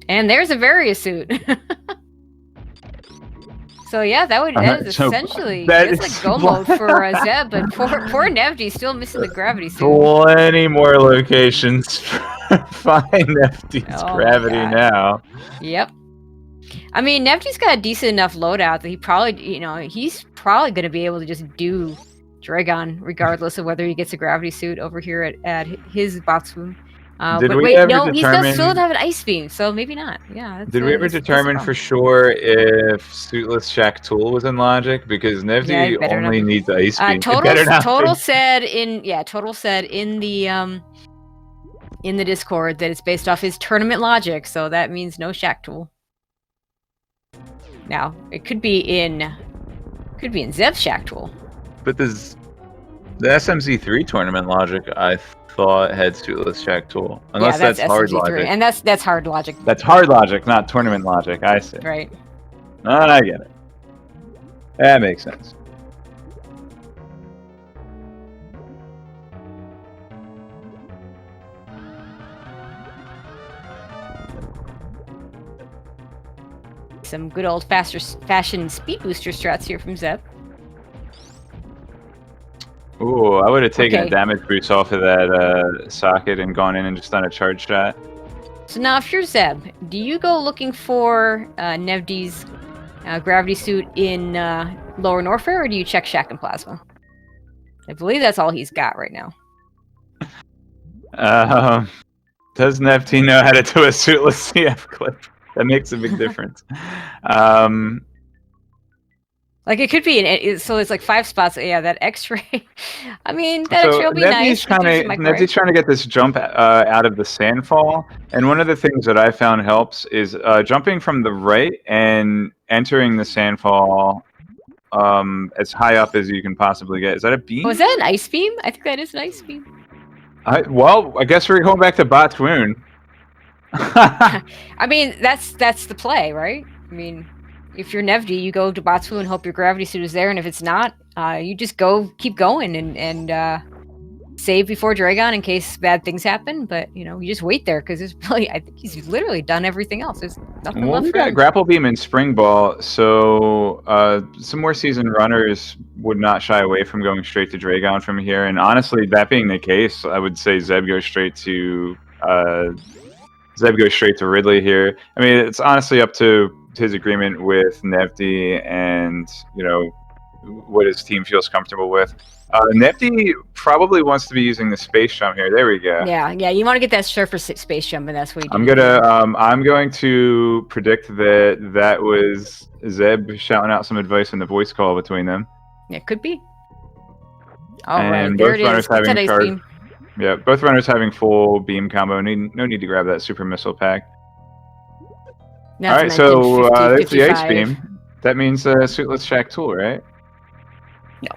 And there's a Varia suit. So yeah, that is essentially it's like go mode for Zeb, but poor Nevdy's still missing the gravity suit. Plenty more locations for find Nevdy's gravity now. Yep. I mean, Nevdy's got a decent enough loadout that he probably, he's probably going to be able to just do Dragon regardless of whether he gets a gravity suit over here at his Botswoon. But wait, no, he still doesn't have an ice beam, so maybe not. Yeah. Did we ever determine for sure if Suitless Shack Tool was in logic? Because Nevdy only needs ice beam. Total said in the Discord that it's based off his tournament logic, so that means no Shack Tool. Now it could be in Zeb's Shack Tool. But the SMZ3 tournament logic, I thought had Suitless Shack Tool. Unless that's hard logic. And that's hard logic. That's hard logic, not tournament logic. I see. Right. I get it. That makes sense. Some good old fashioned speed booster strats here from Zeb. Ooh, I would have taken a damage boost off of that socket and gone in and just done a charge shot. So now, if you're Zeb, do you go looking for Nevdy's gravity suit in Lower Norfair, or do you check Shack and Plasma? I believe that's all he's got right now. Does Nevdy know how to do a suitless CF clip? That makes a big difference. Like it could be, so it's like 5 spots. Yeah, that X-ray. I mean, that X-ray will be nice. Nevdy's trying to get this jump out of the sandfall, and one of the things that I found helps is jumping from the right and entering the sandfall as high up as you can possibly get. Is that a beam? Oh, is that an ice beam? I think that is an ice beam. Well, I guess we're going back to Botswoon. I mean, that's the play, right? I mean, if you're Nevdy, you go to Botswoon and hope your gravity suit is there, and if it's not, you just keep going and save before Dragon in case bad things happen. But you just wait there because I think he's literally done everything else. There's nothing left. We got Grapple Beam and Spring Ball, so some more seasoned runners would not shy away from going straight to Dragon from here. And honestly, that being the case, I would say Zeb goes straight to Ridley here. I mean, it's honestly up to his agreement with Nevdy and what his team feels comfortable with. Nevdy probably wants to be using the space jump here. There we go. Yeah, you want to get that surface space jump, and that's what you do. I'm going to predict that was Zeb shouting out some advice in the voice call between them. It could be. All right, there it is. Yeah, both runners having full beam combo. No need to grab that super missile pack. All right, so that's the ice beam. That means Suitless Shack Tool, right? No.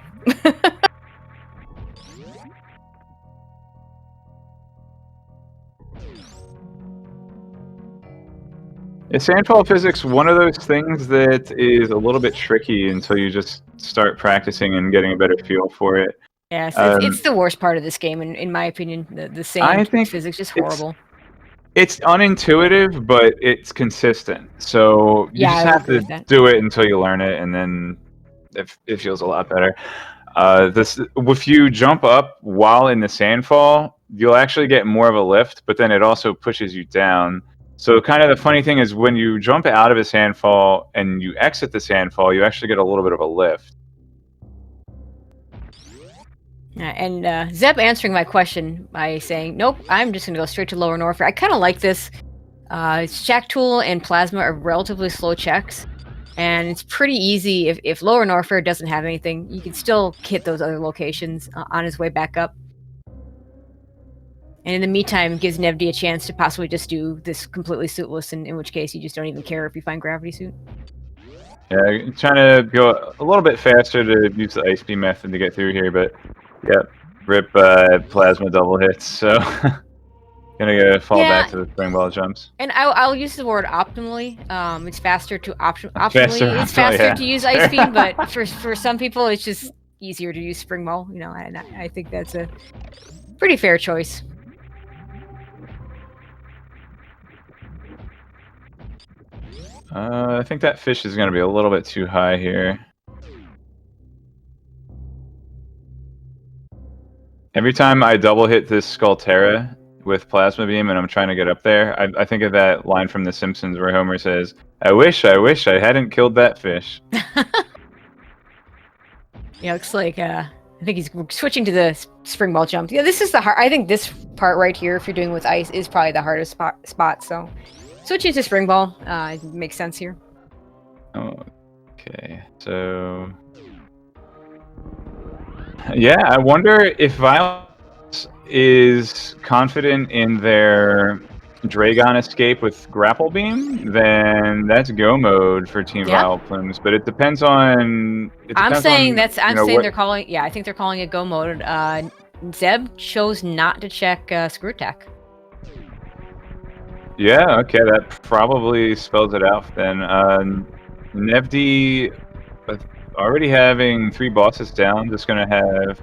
Is Sandfall physics one of those things that is a little bit tricky until you just start practicing and getting a better feel for it? Yes, it's the worst part of this game, in my opinion. The sand physics is horrible. It's unintuitive, but it's consistent. So you just have to do it until you learn it, and then it feels a lot better. If you jump up while in the sandfall, you'll actually get more of a lift, but then it also pushes you down. So kind of the funny thing is when you jump out of a sandfall and you exit the sandfall, you actually get a little bit of a lift. And Zeb answering my question by saying, nope, I'm just going to go straight to Lower Norfair. I kind of like this. Shack Tool and Plasma are relatively slow checks. And it's pretty easy if Lower Norfair doesn't have anything, you can still hit those other locations on his way back up. And in the meantime, it gives Nevdi a chance to possibly just do this completely suitless, in which case you just don't even care if you find Gravity Suit. Yeah, trying to go a little bit faster to use the Ice Beam method to get through here, but yep, rip Plasma double hits, so gonna fall back to the Spring Ball jumps. And I'll use the word optimally. It's faster to Faster, it's faster yeah. to use Ice Beam, but for some people it's just easier to use Spring Ball. You know, and I think that's a pretty fair choice. I think that fish is going to be a little bit too high here. Every time I double hit this Skullterra with Plasma Beam and I'm trying to get up there, I think of that line from The Simpsons where Homer says, I wish I hadn't killed that fish. Yeah, looks like I think he's switching to the Spring Ball jump. Yeah, this is the hard. I think this part right here, if you're doing with ice, is probably the hardest spot. So switching to Spring Ball makes sense here. Okay, so yeah, I wonder if Vileplumes is confident in their Dragon escape with Grapple Beam, then that's go mode for Team Vileplumes. But it depends on. I'm saying they're calling. Yeah, I think they're calling it go mode. Zeb chose not to check Screw Attack. Yeah, okay, that probably spells it out then. Nevdi already having 3 bosses down, just gonna have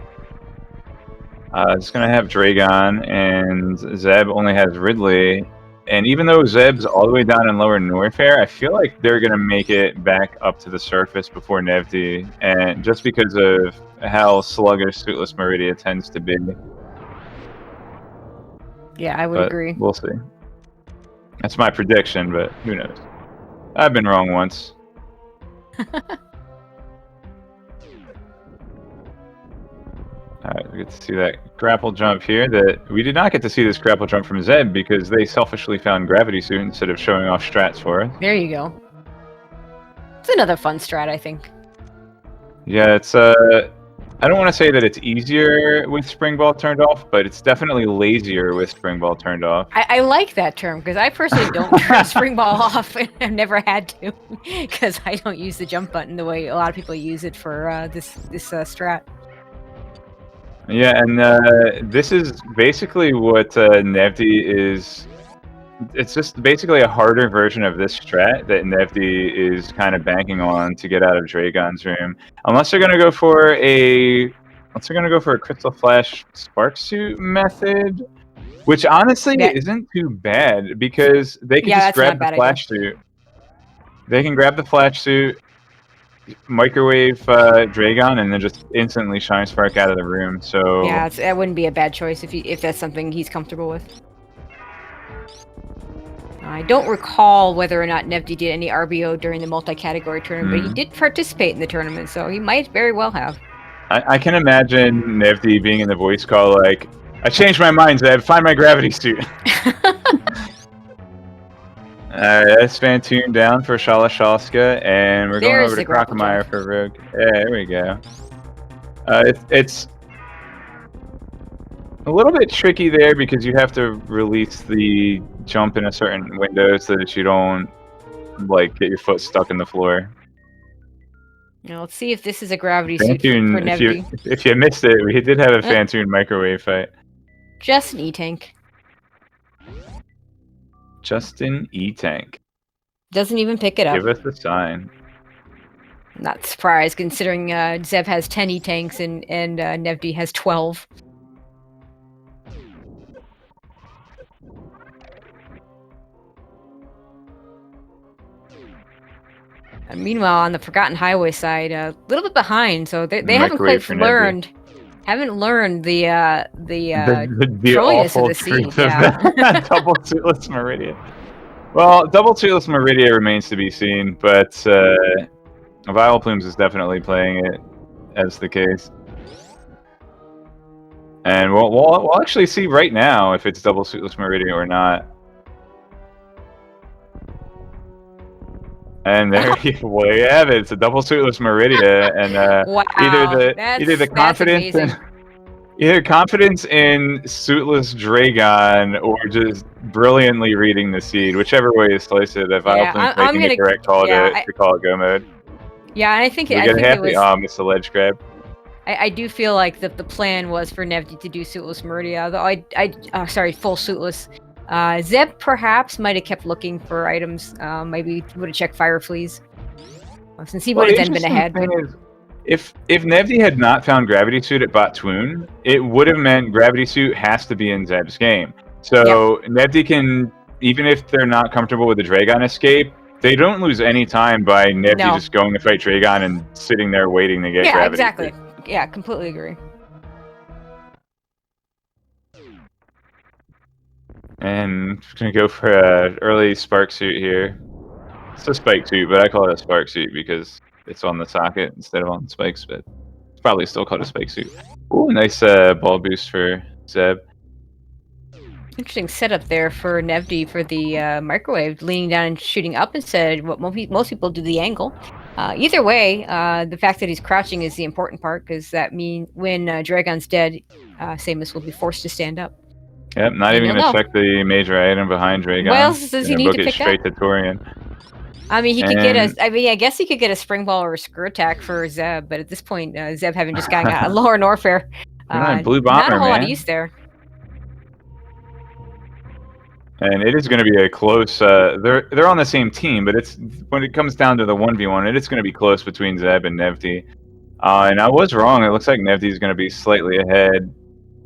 Dragon, and Zeb only has Ridley. And even though Zeb's all the way down in Lower Norfair, I feel like they're gonna make it back up to the surface before Nevdi, and just because of how sluggish Suitless Meridia tends to be. Yeah, I would agree. We'll see. That's my prediction, but who knows? I've been wrong once. Alright, we get to see that grapple jump here. That we did not get to see this grapple jump from Zeb because they selfishly found Gravity Suit instead of showing off strats for us. There you go. It's another fun strat, I think. Yeah, it's I don't want to say that it's easier with Spring Ball turned off, but it's definitely lazier with Spring Ball turned off. I like that term because I personally don't turn Spring Ball off, and I've never had to because I don't use the jump button the way a lot of people use it for this strat. Yeah, and this is basically what Nevdi is. It's just basically a harder version of this strat that Nevdi is kind of banking on to get out of Dragon's room. Unless they're gonna go for a Crystal Flash Spark Suit method, which honestly isn't too bad because they can just grab the Flash Suit. They can grab the Flash Suit, microwave Dragon, and then just instantly Shine Spark out of the room. So yeah, that wouldn't be a bad choice if that's something he's comfortable with. I don't recall whether or not Nevdi did any RBO during the multi-category tournament, but he did participate in the tournament, so he might very well have. I can imagine Nevdi being in the voice call like, I changed my mind, Zeb, find my Gravity Suit. Alright, that's Fantoon down for Shalashalska, and we're going over to Ranomizer for Rogue. Yeah, there we go. It's a little bit tricky there because you have to release the jump in a certain window so that you don't like get your foot stuck in the floor. Now let's see if this is a Gravity Suit for Nevdi. If you missed it, we did have a Fantoon microwave fight. Just an E-Tank. Justin E-Tank. Doesn't even pick it up. Give us a sign. Not surprised considering Zeb has 10 E-Tanks and Nevdi has 12. Meanwhile, on the Forgotten Highway side, a little bit behind, so they haven't quite learned the trolliness of the scene. Double Suitless Meridia. Well, Double Suitless Meridia remains to be seen, but Vileplumes is definitely playing it as the case. And we'll actually see right now if it's Double Suitless Meridia or not. And there you have it. It's a double suitless Meridia, and wow, either the confidence amazing. either confidence in suitless Dragon or just brilliantly reading the seed, whichever way you slice it. If Vileplumes making the correct call to call it go mode. Yeah, and I think we I get think a it happy was. It's a ledge grab. I do feel like the plan was for Nevdi to do suitless Meridia, although sorry, full suitless. Zeb perhaps might have kept looking for items. Maybe would have checked Fire Fleas. Since he would have then been ahead. If Nevdi had not found Gravity Suit at Botwoon, it would have meant Gravity Suit has to be in Zeb's game. So Nevdi can, even if they're not comfortable with the Dragon escape, they don't lose any time by Nevdi just going to fight Dragon and sitting there waiting to get Gravity exactly. Suit. Yeah, completely agree. And I'm gonna go for an early Spark Suit here. It's a Spike Suit, but I call it a Spark Suit because it's on the socket instead of on the spikes, but it's probably still called a Spike Suit. Ooh, nice ball boost for Zeb. Interesting setup there for Nevdi for the microwave, leaning down and shooting up instead what most people do the angle. Either way, the fact that he's crouching is the important part, because that means when Dragon's dead, Samus will be forced to stand up. Yep, not even going to check the major item behind Dragon. What else does he need to pick straight up? To Torian. I mean, he could get a. I mean, I guess he could get a spring ball or a screw attack for Zeb, but at this point, Zeb having just gotten out of Lower Norfair, Blue Bomber, not a whole lot of use there. And it is going to be a close. They're on the same team, but it's when it comes down to the 1v1, it is going to be close between Zeb and Nevdi. And I was wrong. It looks like Nevdi is going to be slightly ahead.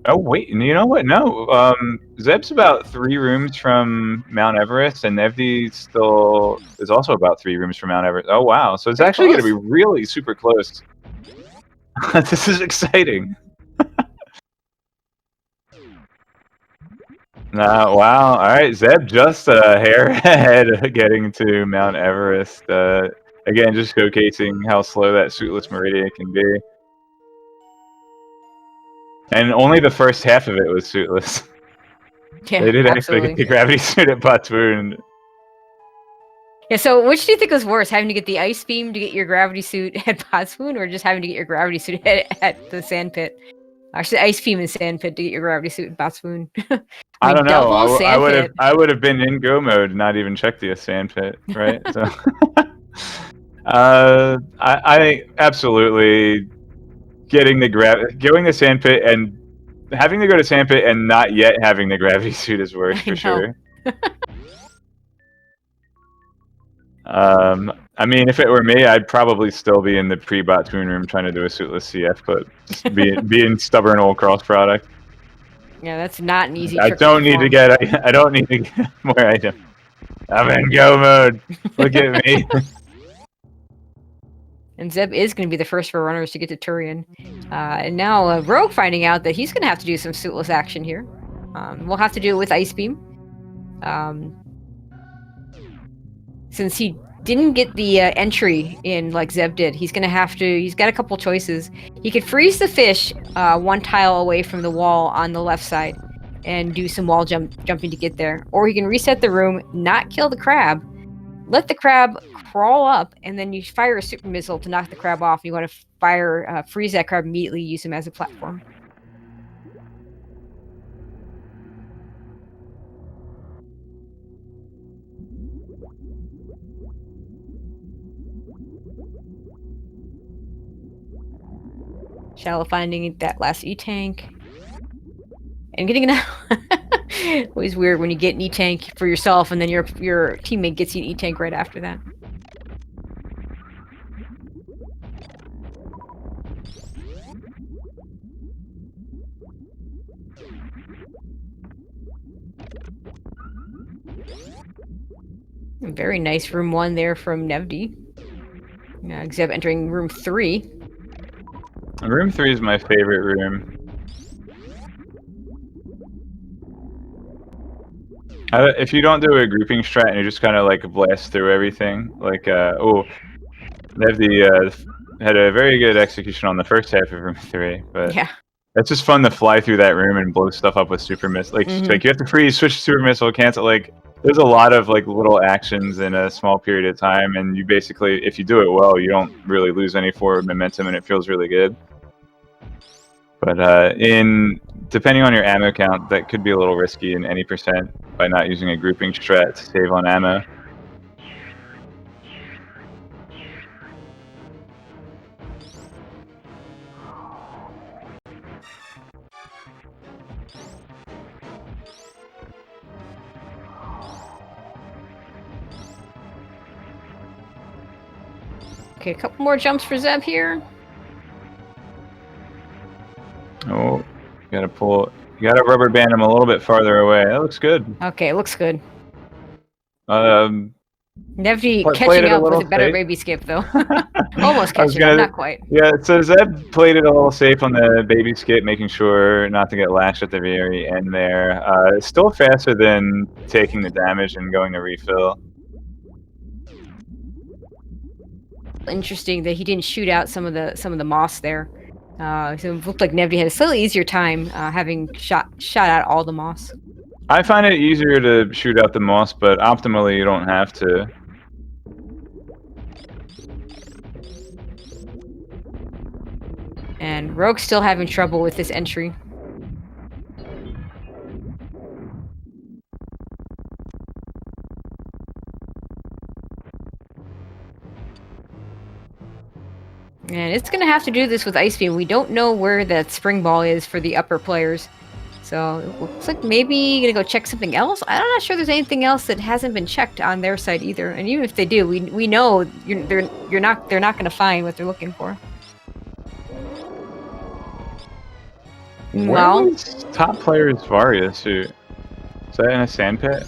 Oh wait, you know what? No, Zeb's about 3 rooms from Mount Everest, and Nevdi still is also about 3 rooms from Mount Everest. Oh wow, so it's actually going to be really super close. This is exciting. Wow. All right, Zeb just a hair ahead getting to Mount Everest. Again, just showcasing how slow that suitless Meridia can be. And only the first half of it was suitless. Yeah, they did absolutely. actually get the gravity suit at Botwoon. Yeah, so which do you think is worse, having to get the ice beam to get your gravity suit at Botwoon, or just having to get your gravity suit at the sand pit? Actually, ice beam and sand pit to get your gravity suit at Botwoon. I don't know. I would have been in go mode, not even checked the sand pit, right? So, I think absolutely getting the sand pit and having to go to sand pit and not yet having the gravity suit is worse for sure. I mean, if it were me, I'd probably still be in the pre-Botwoon room trying to do a suitless CF, but just being stubborn old cross product. Yeah, that's not an easy. I don't need to get more items. I'm in go mode. Look at me. And Zeb is going to be the first for runners to get to Turian. And now Rogue finding out that he's going to have to do some suitless action here. We'll have to do it with Ice Beam. Since he didn't get the entry in like Zeb did, he's got a couple choices. He could freeze the fish 1 tile away from the wall on the left side and do some wall jumping to get there. Or he can reset the room, not kill the crab, let the crab crawl up, and then you fire a super missile to knock the crab off. You want to freeze that crab immediately, use him as a platform. Shallow finding that last E-tank. And getting an always weird when you get an E-tank for yourself and then your teammate gets you an E-tank right after that. Very nice room 1 there from Nevdi. Zeb entering room 3. Room 3 is my favorite room. If you don't do a grouping strat and you just kind of like blast through everything, like Nevdi had a very good execution on the first half of room 3, but yeah, it's just fun to fly through that room and blow stuff up with super missile. Like, like you have to freeze, switch to super missile, cancel. Like there's a lot of like little actions in a small period of time, and you basically, if you do it well, you don't really lose any forward momentum, and it feels really good. But depending on your ammo count, that could be a little risky in any percent by not using a grouping strat to save on ammo. Okay, a couple more jumps for Zeb here. Oh, you gotta rubber band him a little bit farther away. That looks good. Okay, looks good. Nevdi catching up with a better baby skip, though. Almost catching up, not quite. Yeah, so Zeb played it a little safe on the baby skip, making sure not to get lashed at the very end there. Still faster than taking the damage and going to refill. Interesting that he didn't shoot out some of the moss there. So it looked like Nevdi had a slightly easier time having shot out all the moss. I find it easier to shoot out the moss, but optimally you don't have to. And Rogue's still having trouble with this entry. And it's going to have to do this with Ice Beam. We don't know where that spring ball is for the upper players. So it looks like maybe going to go check something else. I'm not sure there's anything else that hasn't been checked on their side either. And even if they do, we know they're not going to find what they're looking for. Well, top player's Varia suit. Is that in a sand pit?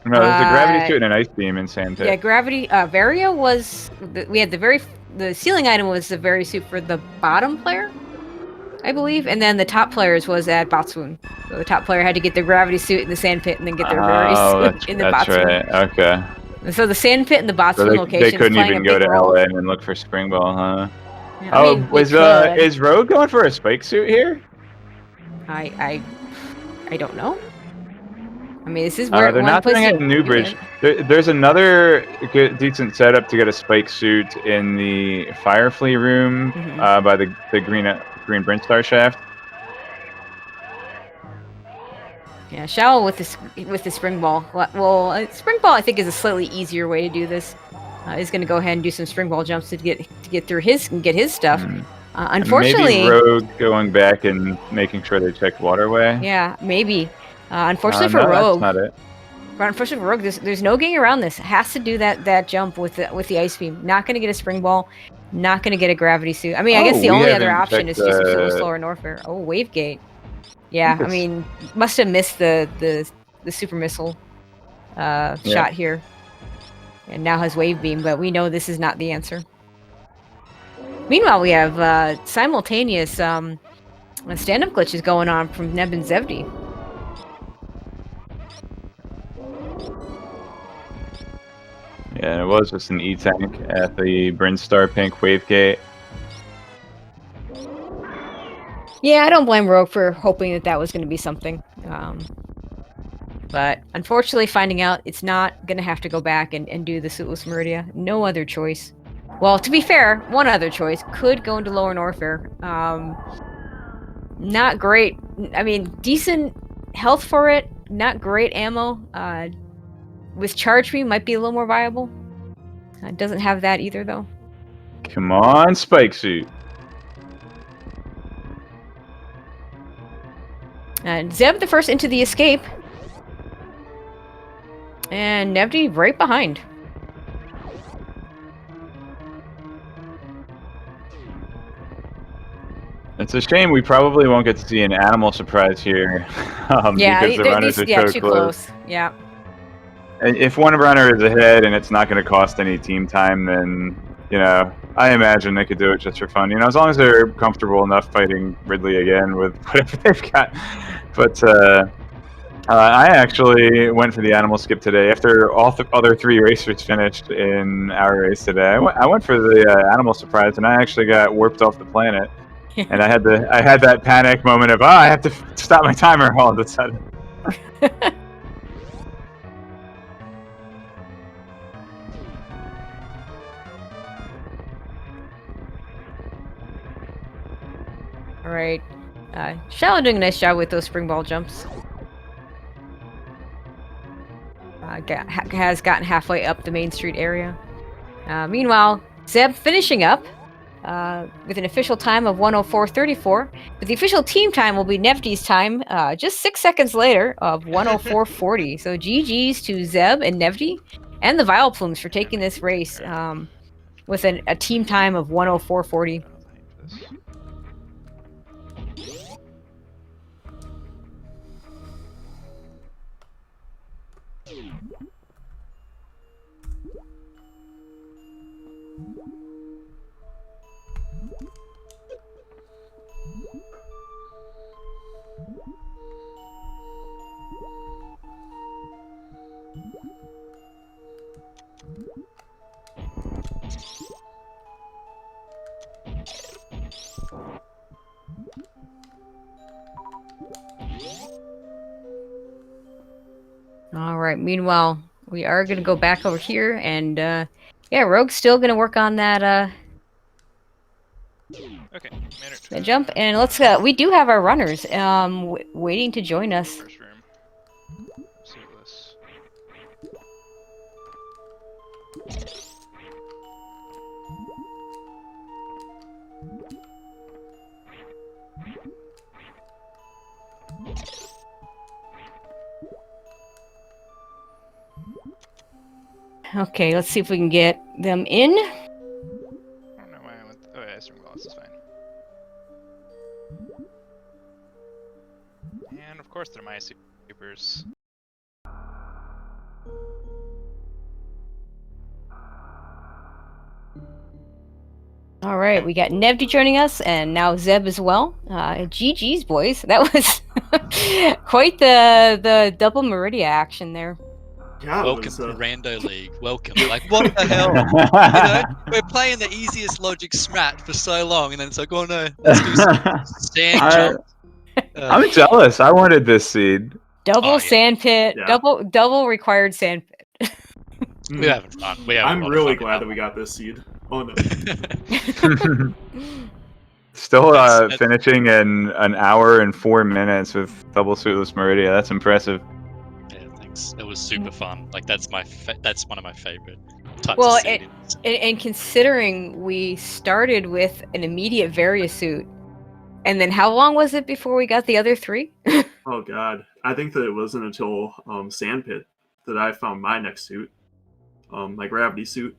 No, there's a gravity suit and an ice beam in sand pit. Yeah, gravity. Varia was we had the ceiling item was the very suit for the bottom player, I believe, and then the top players was at Botswoon. So the top player had to get the gravity suit in the sand pit and then get their very suit in the Botswoon. That's right. Okay. And so the sand pit and the Botswoon location. They couldn't even go to LA and look for spring ball, huh? Yeah, I mean, is Rogue going for a spike suit here? I don't know. I mean, this is where they're not doing it in Newbridge. There's another decent setup to get a spike suit in the Firefly room by the green Brintstar shaft. Yeah, Shao with the spring ball. Well, spring ball I think is a slightly easier way to do this. He's going to go ahead and do some spring ball jumps to get through his and get his stuff. Unfortunately, maybe Rogue going back and making sure they check waterway. Yeah, maybe. Unfortunately for Rogue, that's not it. Unfortunately for Rogue, there's no getting around this. Has to do that jump with the ice beam. Not going to get a spring ball. Not going to get a gravity suit. I mean, I guess the only other option is just a slower Norfair. Oh, wave gate. Yeah, I mean, must have missed the super missile shot here, and now has wave beam. But we know this is not the answer. Meanwhile, we have simultaneous stand-up glitches going on from Neb and Zevdi. Yeah, it was just an E-tank at the Brintstar Pink Wavegate. Yeah, I don't blame Rogue for hoping that was going to be something. But unfortunately, finding out it's not going to have to go back and do the Suitless Meridia. No other choice. Well, to be fair, one other choice could go into Lower Norfair. Not great. I mean, decent health for it. Not great ammo. With Charge Beam, might be a little more viable. It doesn't have that either, though. Come on, Spike Suit. And Zeb the first into the escape. And Nevdi right behind. It's a shame we probably won't get to see an animal surprise here. Yeah, because the runners are so too close. Yeah. If one runner is ahead and it's not going to cost any team time, then, you know, I imagine they could do it just for fun. You know, as long as they're comfortable enough fighting Ridley again with whatever they've got. But I actually went for the animal skip today. After all other three racers finished in our race today, I went for the animal surprise, and I actually got warped off the planet. And I had that panic moment of, I have to stop my timer all of a sudden. right. Shallow doing a nice job with those spring ball jumps. Has gotten halfway up the Main Street area. Meanwhile, Zeb finishing up with an official time of 1:04:34, but the official team time will be Nevty's time just 6 seconds later of 1:04:40. So GG's to Zeb and Nevty and the Vileplumes for taking this race with a team time of 1:04:40. All right. Meanwhile, we are going to go back over here, and yeah, Rogue's still going to work on that Okay. that jump. And let's we do have our runners waiting to join us. First room. Suitless. Okay, let's see if we can get them in. I don't know why I went. Oh yeah, string balls is fine. And of course they're my supers. All right, we got Nevty joining us, and now Zeb as well. GG's, boys. That was quite the double Meridia action there. Yeah, Welcome to Rando League. Welcome. Like, what the hell? You know, we're playing the easiest logic smrat for so long, and then it's like, oh no, let's do some sand jump. I'm jealous. I wanted this seed. Double sand pit. Yeah. Double required sand pit. We're having fun. I'm really glad that we got this seed. Oh no. Still finishing in an hour and 4 minutes with double suitless Meridia. That's impressive. Yeah, thanks. It was super fun. Like that's that's one of my favorite types Well, of seedings. And considering we started with an immediate Varia suit, and then how long was it before we got the other three? Oh god. I think that it wasn't until Sandpit that I found my next suit. My gravity suit.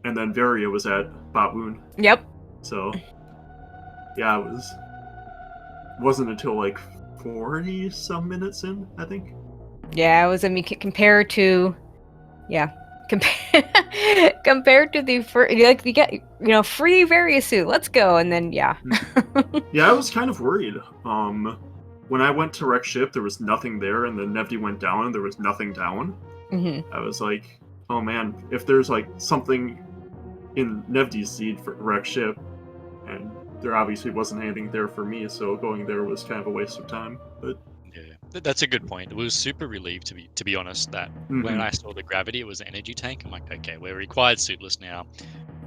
And then Varia was at Baboon. Yep. So yeah, it wasn't until like 40 some minutes in, I think. Yeah, it was. I mean, compared to, compared to the like you get free Varia suit. Let's go, and then yeah. Yeah, I was kind of worried. When I went to wreck ship, there was nothing there, and then Nevty went down, and there was nothing down. Mm-hmm. I was like, oh man, if there's like something in Nevty's seed for wreck ship, and there obviously wasn't anything there for me, so going there was kind of a waste of time. But yeah, that's a good point. It was super relieved to be honest that when I saw the gravity, it was an energy tank. I'm like, okay, we're required suitless now.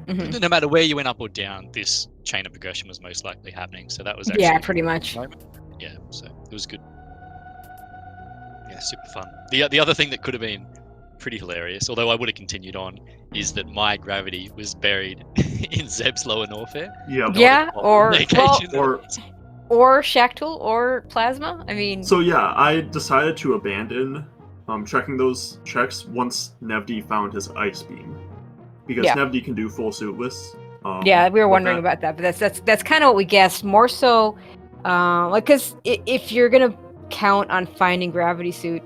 No matter where you went up or down, this chain of progression was most likely happening. So that was actually pretty much. Yeah, so it was good. Yeah, super fun. The other thing that could have been pretty hilarious, although I would have continued on, is that my gravity was buried in Zeb's lower Norfair. Yeah. Or Shaktul or Plasma. I mean. So yeah, I decided to abandon checking those checks once Nevty found his ice beam, because Nevty can do full suitless. Yeah, we were wondering about that, but that's kind of what we guessed. More so, like, because if you're gonna count on finding gravity suit,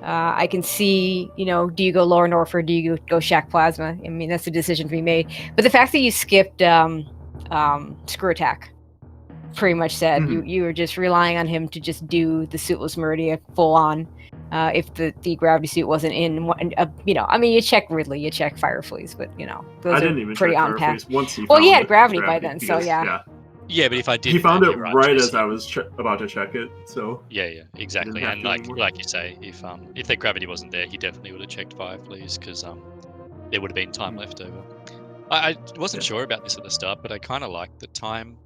I can see, do you go lower North or do you go Shaq Plasma? I mean, that's a decision to be made. But the fact that you skipped Screw Attack pretty much said you were just relying on him to just do the suitless Meridia full on. If the gravity suit wasn't in, I mean, you check Ridley, you check Firefleas, but those I didn't are even pretty check on path. Firefleas once he Well, found he had gravity by because, then, so yeah. Yeah, but if I did, he found it right as I was about to check it. So yeah, exactly. And like you say, if the gravity wasn't there, he definitely would have checked Firefleas because there would have been time left over. I wasn't sure about this at the start, but I kind of liked the time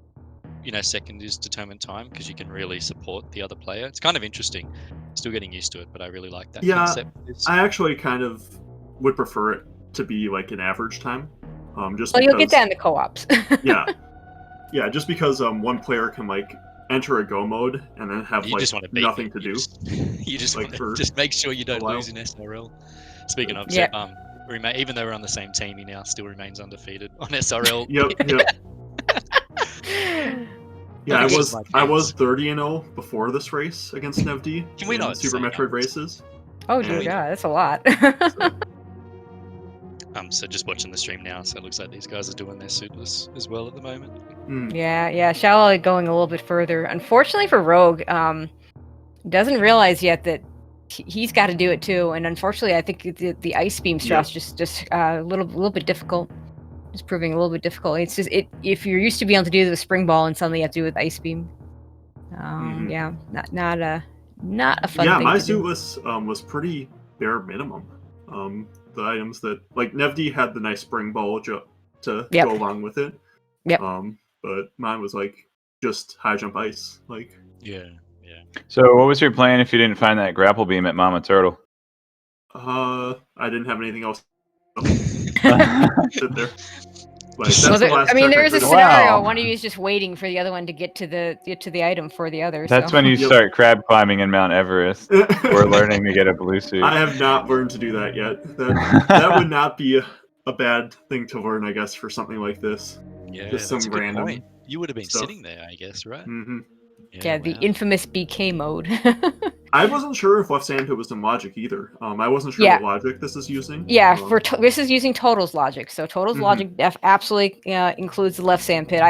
second is determined time because you can really support the other player. It's kind of interesting. Still getting used to it, but I really like that concept. I actually kind of would prefer it to be like an average time. Just Well, because, you'll get that in the co-ops. yeah, just because one player can like enter a go mode and then have You like just want to beat nothing it. to do. You just like, want for to just make sure you don't while. lose in SRL. Speaking of, Yep. even though we're on the same team, he now still remains undefeated on SRL. Yep. Yeah, I think it's I like was games. 30-0 before this race against NevD Can we in not Super say Metroid numbers? races. Oh dear And- God, that's a lot. So just watching the stream now, so it looks like these guys are doing their suitless as well at the moment. Yeah. Shallow going a little bit further. Unfortunately for Rogue, doesn't realize yet that he's got to do it too. And unfortunately, I think the ice beam stress just a little bit difficult. It's proving a little bit difficult. It's just if you're used to being able to do the spring ball and suddenly you have to do it with ice beam. Yeah, not a fun Yeah, thing my to do. suitless was pretty bare minimum. The items that like NevD had the nice spring ball to go along with it. Yep. But mine was like just high jump ice. Like Yeah. So what was your plan if you didn't find that grapple beam at Mama Turtle? I didn't have anything else to sit there. Like that's Well, the last check there's a did. scenario. Wow. One of you is just waiting for the other one to get to the item for the other. That's so. when you Yep. start crab climbing in Mount Everest. We're learning to get a blue suit. I have not learned to do that yet. That would not be a bad thing to learn, I guess, for something like this. Yeah, Just that's some a good random point. You would have been stuff. sitting there, I guess, right? Mm-hmm. Yeah, the wow. infamous BK mode. I wasn't sure if left sandpit was in logic either. I wasn't sure what logic this is using. Yeah, this is using Total's logic. So Total's logic absolutely includes the left sandpit.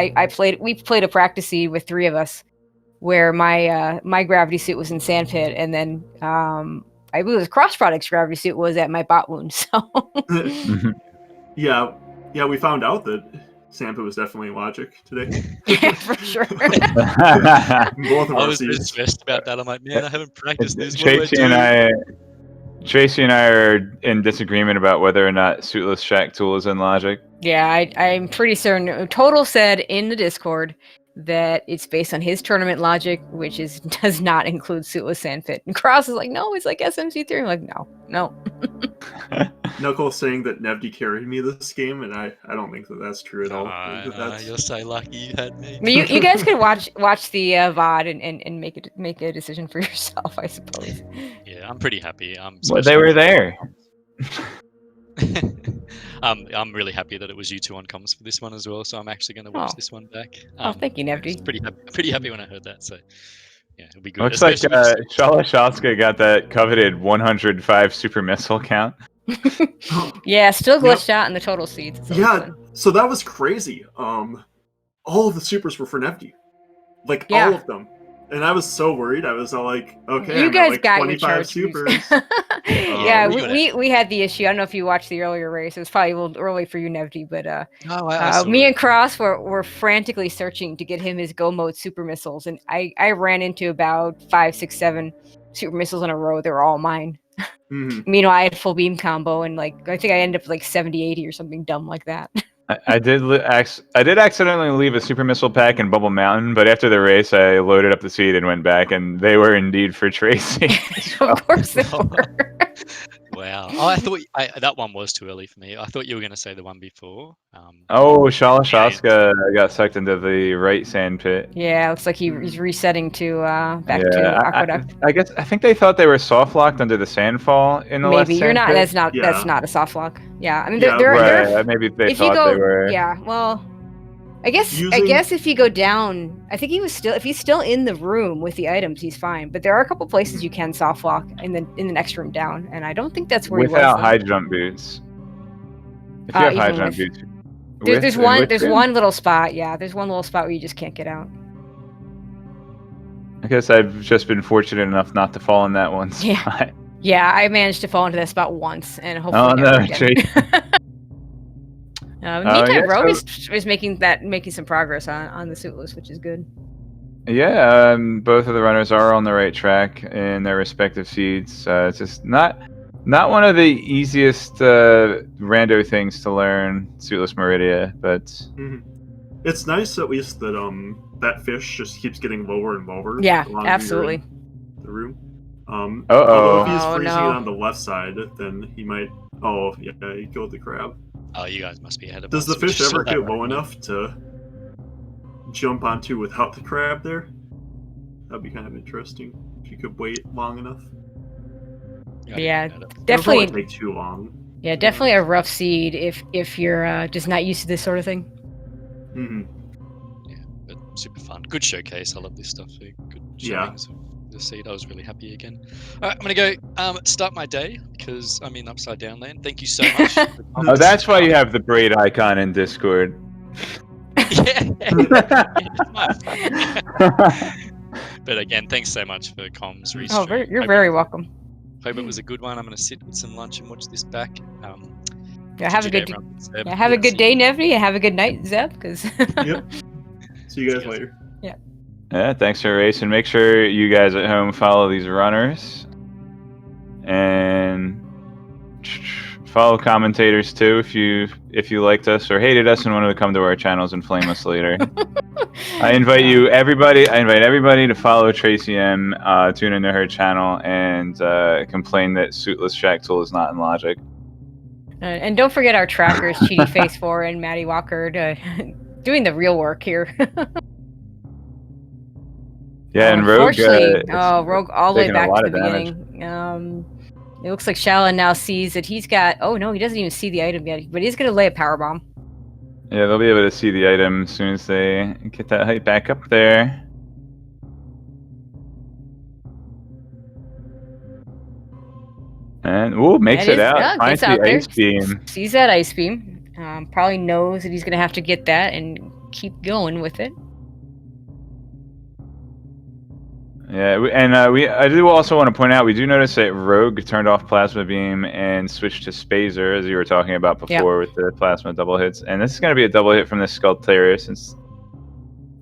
We played a practice seed with 3 of us, where my gravity suit was in sandpit, and then I believe it was Cross Products gravity suit was at my bot wound. So yeah, we found out that sandpit was definitely in logic today. yeah, for sure. Both of I our was a bit seeds. stressed about that. I'm like, man, I haven't practiced this. What do I Tracy do? and I are in disagreement about whether or not suitless Shack Tool is in logic. Yeah, I'm pretty certain. Total said in the Discord that it's based on his tournament logic, which does not include suitless sandpit. And Cross is like, no, it's like SMC3. I'm like, no. Knuckles saying that Nevdi carried me this game, and I don't think that that's true at all. You're so lucky you had me. I mean, you guys could watch the VOD and make a decision for yourself, I suppose. Yeah, I'm pretty happy. Well, they were there. I'm really happy that it was you 2 on comms for this one as well. So I'm actually going to watch this one back. Thank you, I was Nevdi. pretty happy when I heard that. So yeah, it'll be good. Looks like Especially with- Shalashaska got that coveted 105 super missile count. Yeah, still glitched out in the total seeds. It's always fun. So that was crazy. All of the supers were for Nevdi. Like all of them. And I was so worried. I was all like, okay, you I'm guys at like got 25 your charge supers. Yeah, we had the issue. I don't know if you watched the earlier race. It was probably a little early for you, Nevdi, but me and Cross were frantically searching to get him his go mode super missiles, and I ran into about 5, 6, 7 super missiles in a row. They were all mine. Meanwhile, I had full beam combo, and I think I ended up like 70, 80 or something dumb like that. I did accidentally leave a super missile pack in Bubble Mountain, but after the race, I loaded up the seed and went back, and they were indeed for Tracy. Of course they were. Wow. Oh, I thought that one was too early for me. I thought you were going to say the one before. Shalashaska got sucked into the right sand pit. Yeah, looks like he's resetting to back to Aqueduct. I think they thought they were soft locked under the sandfall in the left Maybe you're sand not. pit. That's not a soft lock. Yeah, I mean maybe they thought they were. Yeah, well, I guess if you go down, I think if he's still in the room with the items, he's fine. But there are a couple places you can soft lock in the next room down, and I don't think that's where without he was. high jump boots. If you have high jump boots, there's one little spot. Yeah, there's one little spot where you just can't get out. I guess I've just been fortunate enough not to fall in that one spot. Yeah, I managed to fall into that spot once, and hopefully never again. Meantime, Rogue is making some progress on the suitless, which is good. Yeah, both of the runners are on the right track in their respective seeds. It's just not one of the easiest rando things to learn, suitless Meridia, but It's nice at least that that fish just keeps getting lower and lower. Yeah, the longer you're in absolutely. the room. Uh-oh. Although if he's Oh, freezing no. it on the left side, then he might. Oh yeah, he killed the crab. Oh, you guys must be ahead of Does us. the We fish just saw ever that get right low now. enough to jump onto without the crab there? That'd be kind of interesting if you could wait long enough. Yeah, It'll probably definitely. take too long. Yeah, definitely a rough seed if you're just not used to this sort of thing. Hmm. Yeah, but super fun. Good showcase. I love this stuff. Good Yeah. showings of the seed. I was really happy again. All right, I'm gonna go start my day because I'm in Upside Down Land. Thank you so much. Oh, that's why you have the braid icon in Discord. Yeah, it's my fun. But again, thanks so much for comms restream. Oh, you're very welcome. Hope it was a good one. I'm gonna sit with some lunch and watch this back. Yeah, have a GG good day, everyone. Seb. have a good See day, you. Nevy, and have a good night, Zeb. Because Yep. See you guys later. Yeah, thanks for racing. Make sure you guys at home follow these runners. And follow commentators too if you liked us or hated us and wanted to come to our channels and flame us later. I invite everybody to follow Tracy M, tune into her channel, and complain that Suitless Shack Tool is not in Logic. And don't forget our trackers, Cheaty Face 4 and Maddie Walker, doing the real work here. Yeah, and Rogue. Rogue all the way taking a back lot to the of damage. beginning. It looks like Shalin now sees that he's got. Oh no, he doesn't even see the item yet, but he's gonna lay a power bomb. Yeah, they'll be able to see the item as soon as they get that height back up there. And makes it out. Finds the ice beam. Sees that ice beam. Probably knows that he's gonna have to get that and keep going with it. Yeah, I do also want to point out we do notice that Rogue turned off Plasma Beam and switched to Spazer, as you were talking about before, with the Plasma double hits. And this is going to be a double hit from the Skulltarius since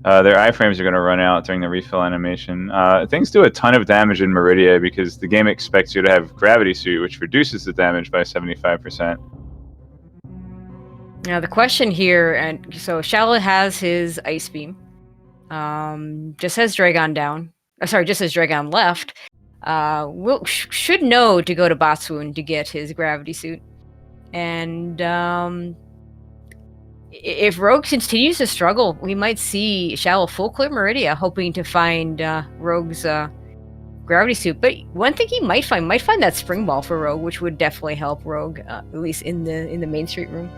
their iframes are going to run out during the refill animation. Things do a ton of damage in Meridia because the game expects you to have Gravity Suit, which reduces the damage by 75%. Now the question here, and so Shallow has his ice beam. Just has Dragon down. Just as Dragon left, should know to go to Botswoon to get his gravity suit. And if Rogue continues to struggle, we might see Shallow full clear Meridia, hoping to find Rogue's gravity suit. But one thing he might find that spring ball for Rogue, which would definitely help Rogue, at least in the Main Street room.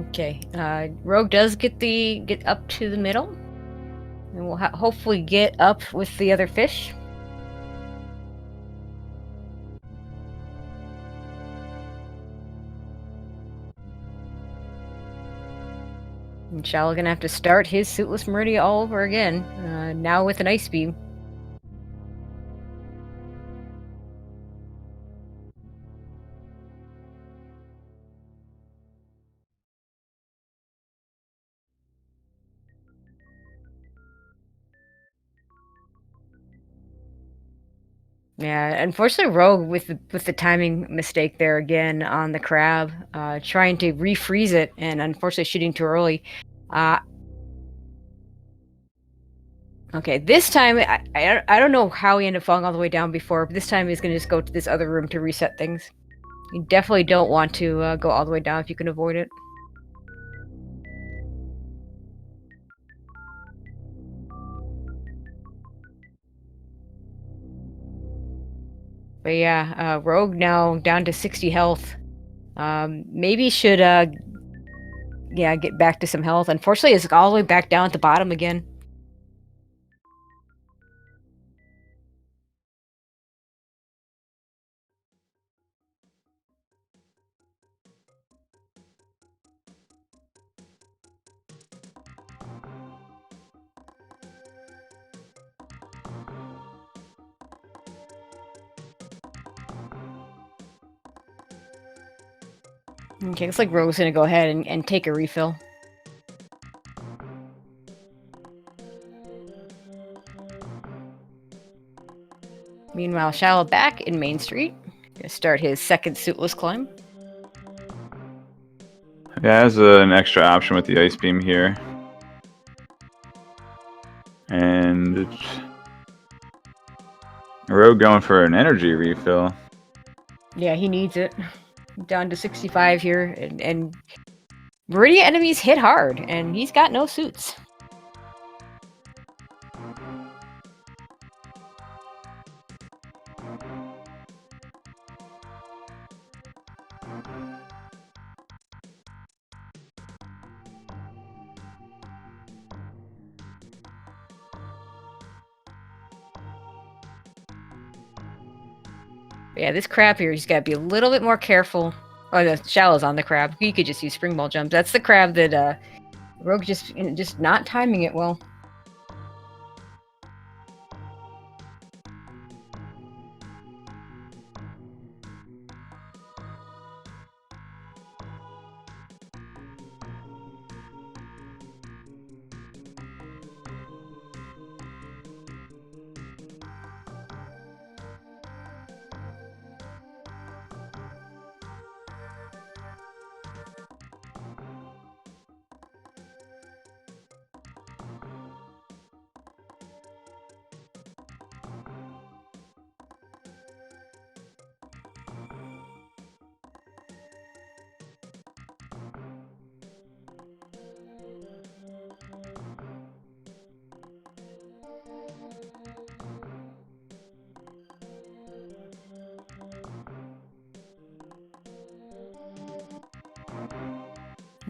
Okay, Rogue does get up to the middle, and we'll hopefully get up with the other fish. And Shallow gonna have to start his suitless Meridia all over again, now with an ice beam. Yeah, unfortunately, Rogue with the timing mistake there again on the crab, trying to refreeze it and unfortunately shooting too early. Okay, this time I don't know how he ended up falling all the way down before, but this time he's gonna just go to this other room to reset things. You definitely don't want to go all the way down if you can avoid it. But yeah, Rogue now down to 60 health. Maybe should get back to some health. Unfortunately, it's all the way back down at the bottom again. Okay, looks like Rogue's gonna go ahead and take a refill. Meanwhile, Shallow back in Main Street. Gonna start his second suitless climb. Yeah, has an extra option with the ice beam here. And Rogue going for an energy refill. Yeah, he needs it. Down to 65 here, and Meridia enemies hit hard, and he's got no suits. Yeah, this crab here, he's got to be a little bit more careful. Oh, the Shallow's on the crab. He could just use spring ball jumps. That's the crab that Rogue just not timing it well.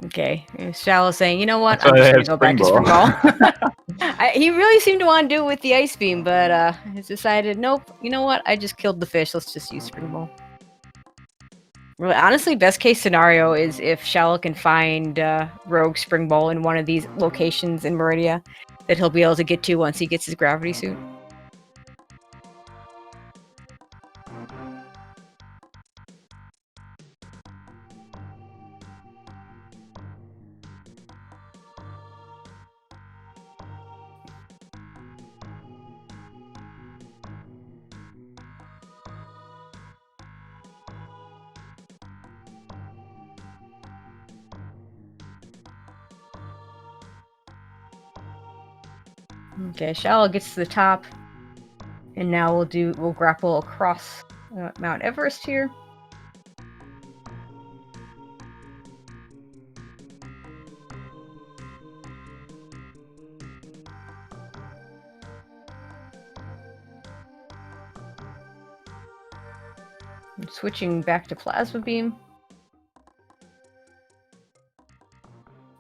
Okay, Shallow saying, you know what? That's why I'm just they gonna have go back to spring spring ball. He really seemed to want to do it with the ice beam, but he's decided, nope. You know what? I just killed the fish. Let's just use spring ball. Really, honestly, best case scenario is if Shallow can find Rogue spring ball in one of these locations in Meridia that he'll be able to get to once he gets his gravity suit. Okay, Shallow gets to the top, and now we'll grapple across Mount Everest here. I'm switching back to plasma beam.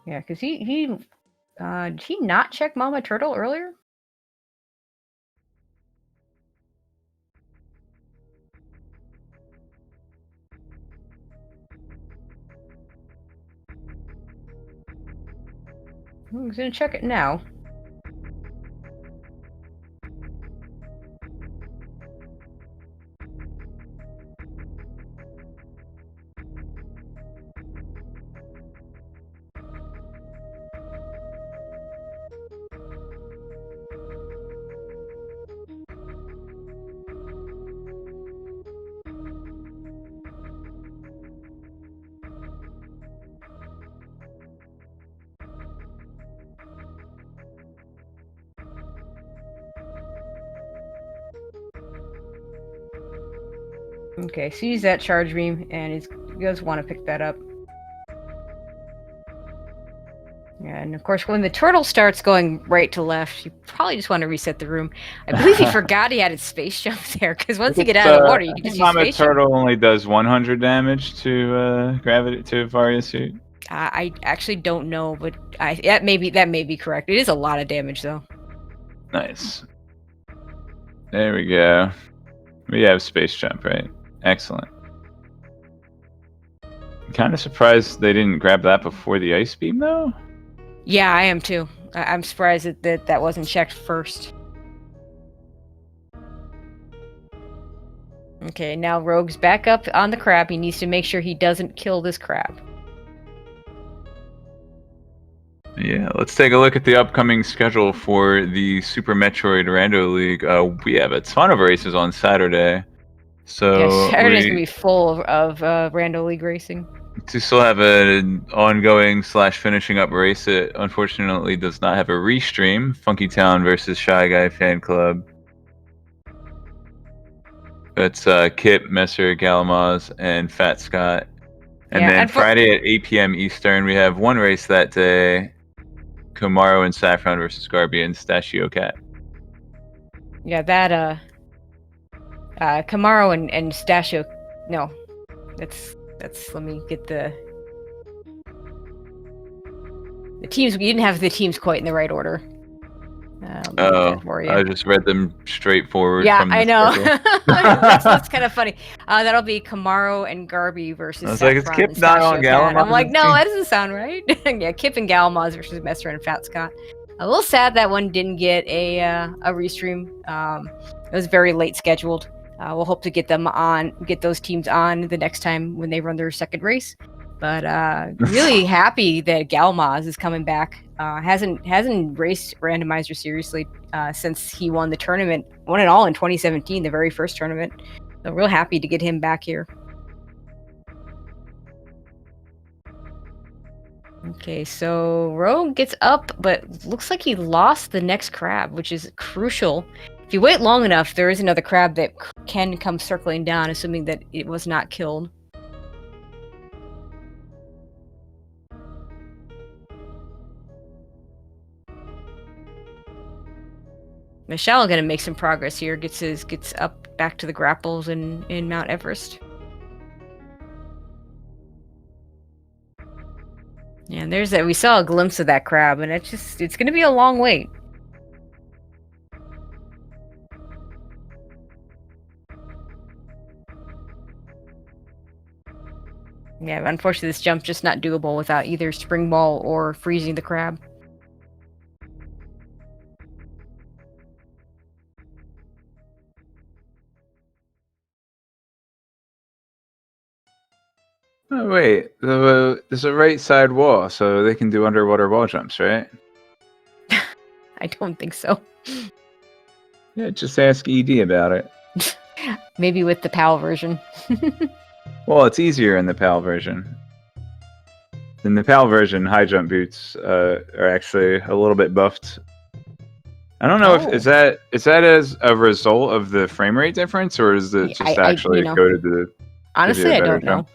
Yeah, because did he not check Mama Turtle earlier? He's gonna check it now. Okay, sees that charge beam, and he does want to pick that up. Yeah, and of course, when the turtle starts going right to left, you probably just want to reset the room. I believe he forgot he had his space jump there, because once you get out of the water, you can just use Mama space jump. Turtle only does 100 damage to gravity to Varia's suit. I actually don't know, but that may be correct. It is a lot of damage, though. Nice. There we go. We have space jump, right? Excellent. I'm kind of surprised they didn't grab that before the ice beam, though. Yeah, I am too. I'm surprised that wasn't checked first. Okay, now Rogue's back up on the crab. He needs to make sure he doesn't kill this crab. Yeah, let's take a look at the upcoming schedule for the Super Metroid Rando League. We have a ton of races on Saturday. So Yeah, Saturday's gonna be full of Rando League racing. to still have an ongoing / finishing up race. It unfortunately does not have a restream. Funky Town versus Shy Guy Fan Club. That's Kip, Messer, Galamaz, and Fat Scott. And Yeah, then and Friday at 8 p.m. Eastern, we have one race that day. Komaro and Saffron versus Garby and Stachio Cat. Yeah, that Camaro and Stachio. No, that's let me get the teams. We didn't have the teams quite in the right order. Let me get that for you. I just read them straightforward. Yeah, from the I know. schedule. that's kind of funny. That'll be Camaro and Garby versus. I was Saffron like, it's Kip and not on Stachio Cat. I'm Galamaz? like, no, that doesn't sound right. Yeah, Kip and Galamaz versus Messer and Fat Scott. A little sad that one didn't get a restream. It was very late scheduled. We'll hope to get those teams on the next time when they run their second race. But really happy that Galamaz is coming back. Hasn't raced Randomizer seriously since he won the tournament, won it all in 2017, the very first tournament. So real happy to get him back here. Okay, so Rogue gets up, but looks like he lost the next crab, which is crucial. If you wait long enough, there is another crab that can come circling down, assuming that it was not killed. Michelle gonna make some progress here. Gets up back to the grapples in Mount Everest. Yeah, and there's that. We saw a glimpse of that crab, and it's gonna be a long wait. Yeah, unfortunately, this jump's just not doable without either spring ball or freezing the crab. Oh, wait, there's a right side wall, so they can do underwater wall jumps, right? I don't think so. Yeah, just ask ED about it. Maybe with the PAL version. Well, it's easier in the PAL version. In the PAL version, high jump boots are actually a little bit buffed. I don't know if is that as a result of the frame rate difference, or is it just actually coded to honestly, give you a I better don't know. jump?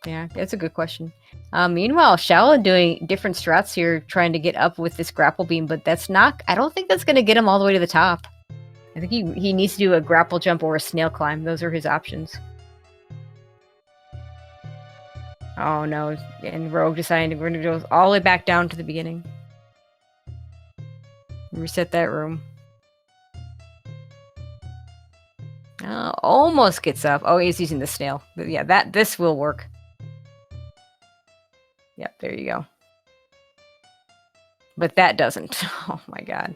Yeah, that's a good question. Meanwhile, Shala doing different strats here, trying to get up with this grapple beam, but that's not. I don't think that's going to get him all the way to the top. I think he needs to do a grapple jump or a snail climb. Those are his options. Oh no! And Rogue decided we're going to go all the way back down to the beginning. Reset that room. Almost gets up. Oh, he's using the snail. But yeah, this will work. Yep, there you go. But that doesn't. Oh my god.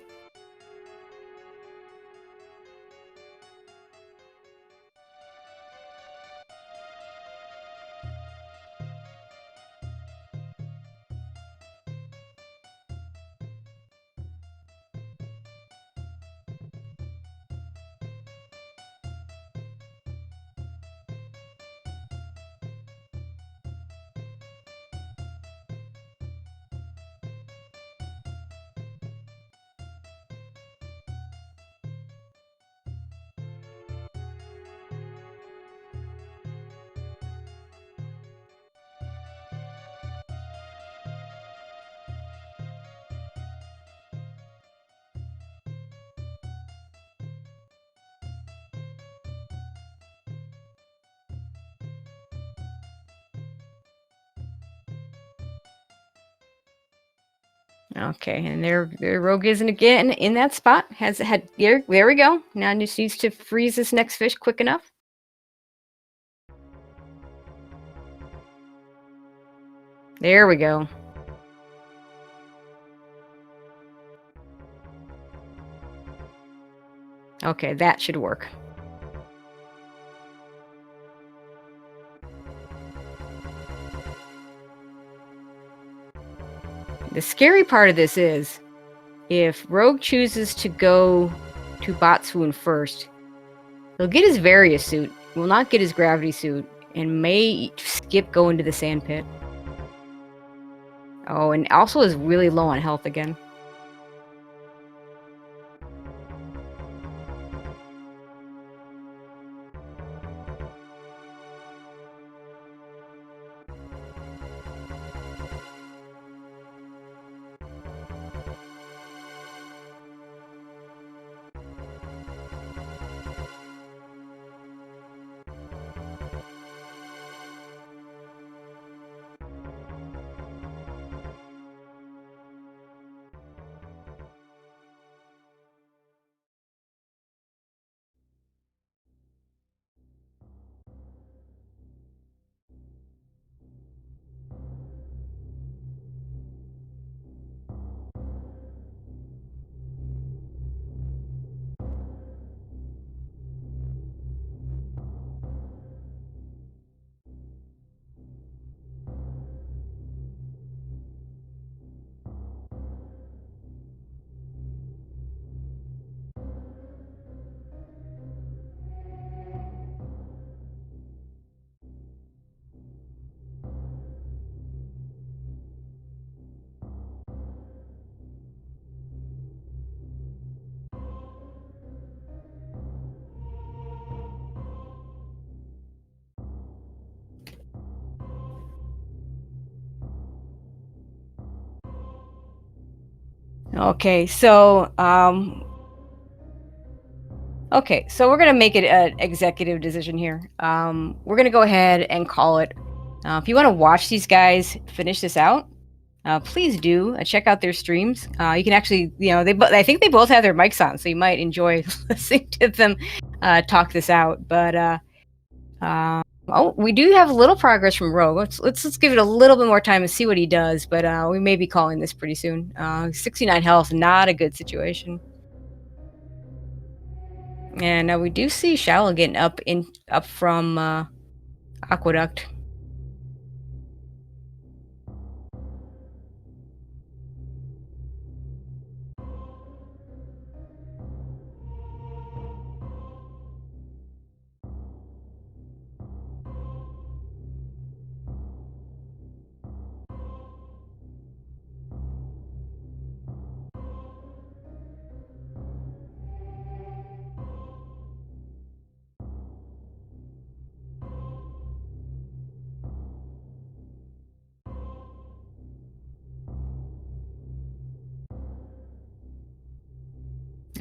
Okay, and there Rogue isn't again in that spot. There we go. Now just needs to freeze this next fish quick enough. There we go. Okay, that should work. The scary part of this is, if Rogue chooses to go to Botswoon first, he'll get his Various suit, will not get his gravity suit, and may skip going to the sand pit. Oh, and also is really low on health again. Okay, so we're gonna make it an executive decision here. We're gonna go ahead and call it. If you want to watch these guys finish this out, please do check out their streams. You can actually, I think they both have their mics on, so you might enjoy listening to them talk this out. But we do have a little progress from Rogue. Let's give it a little bit more time and see what he does. But we may be calling this pretty soon. 69 health, not a good situation. And we do see Shallow getting up from Aqueduct.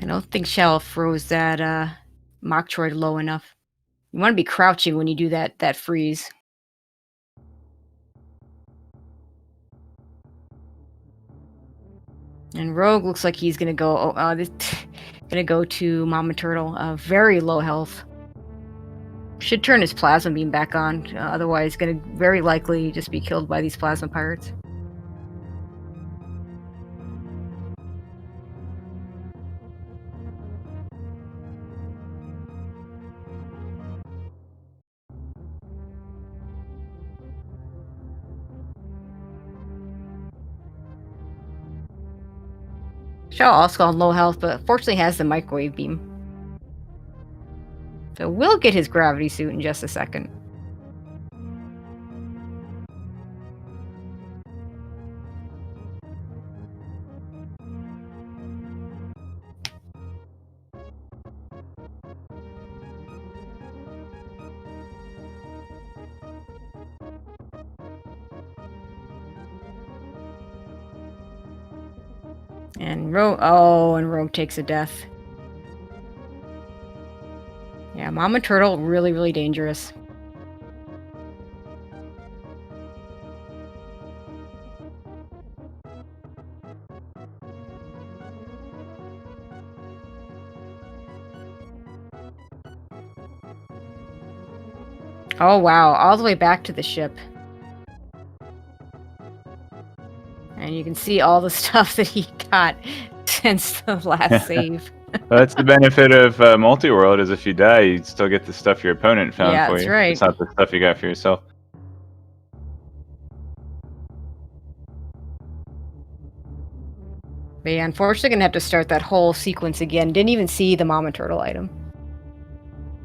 I don't think Shallow froze that Metroid low enough. You want to be crouching when you do that freeze. And Rogue looks like he's gonna go. Gonna go to Mama Turtle. Very low health. Should turn his plasma beam back on. Otherwise, gonna very likely just be killed by these plasma pirates. Shaw also on low health, but fortunately has the microwave beam. So we'll get his gravity suit in just a second. And Rogue takes a death. Yeah, Mama Turtle, really, really dangerous. Oh wow, all the way back to the ship. And you can see all the stuff that he got since the last save. Well, that's the benefit of multi-world, is if you die, you still get the stuff your opponent found Yeah, for that's you. right. It's not the stuff you got for yourself. But yeah, unfortunately, gonna have to start that whole sequence again. Didn't even see the Mama Turtle item.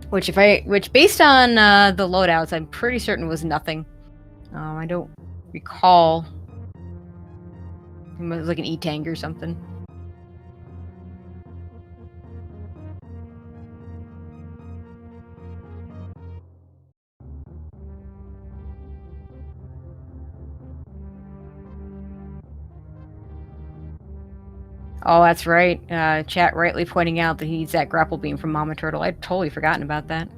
Which based on the loadouts, I'm pretty certain was nothing. I don't recall. It was like an E-Tank or something. Oh, that's right. Chat rightly pointing out that he needs that grapple beam from Mama Turtle. I'd totally forgotten about that.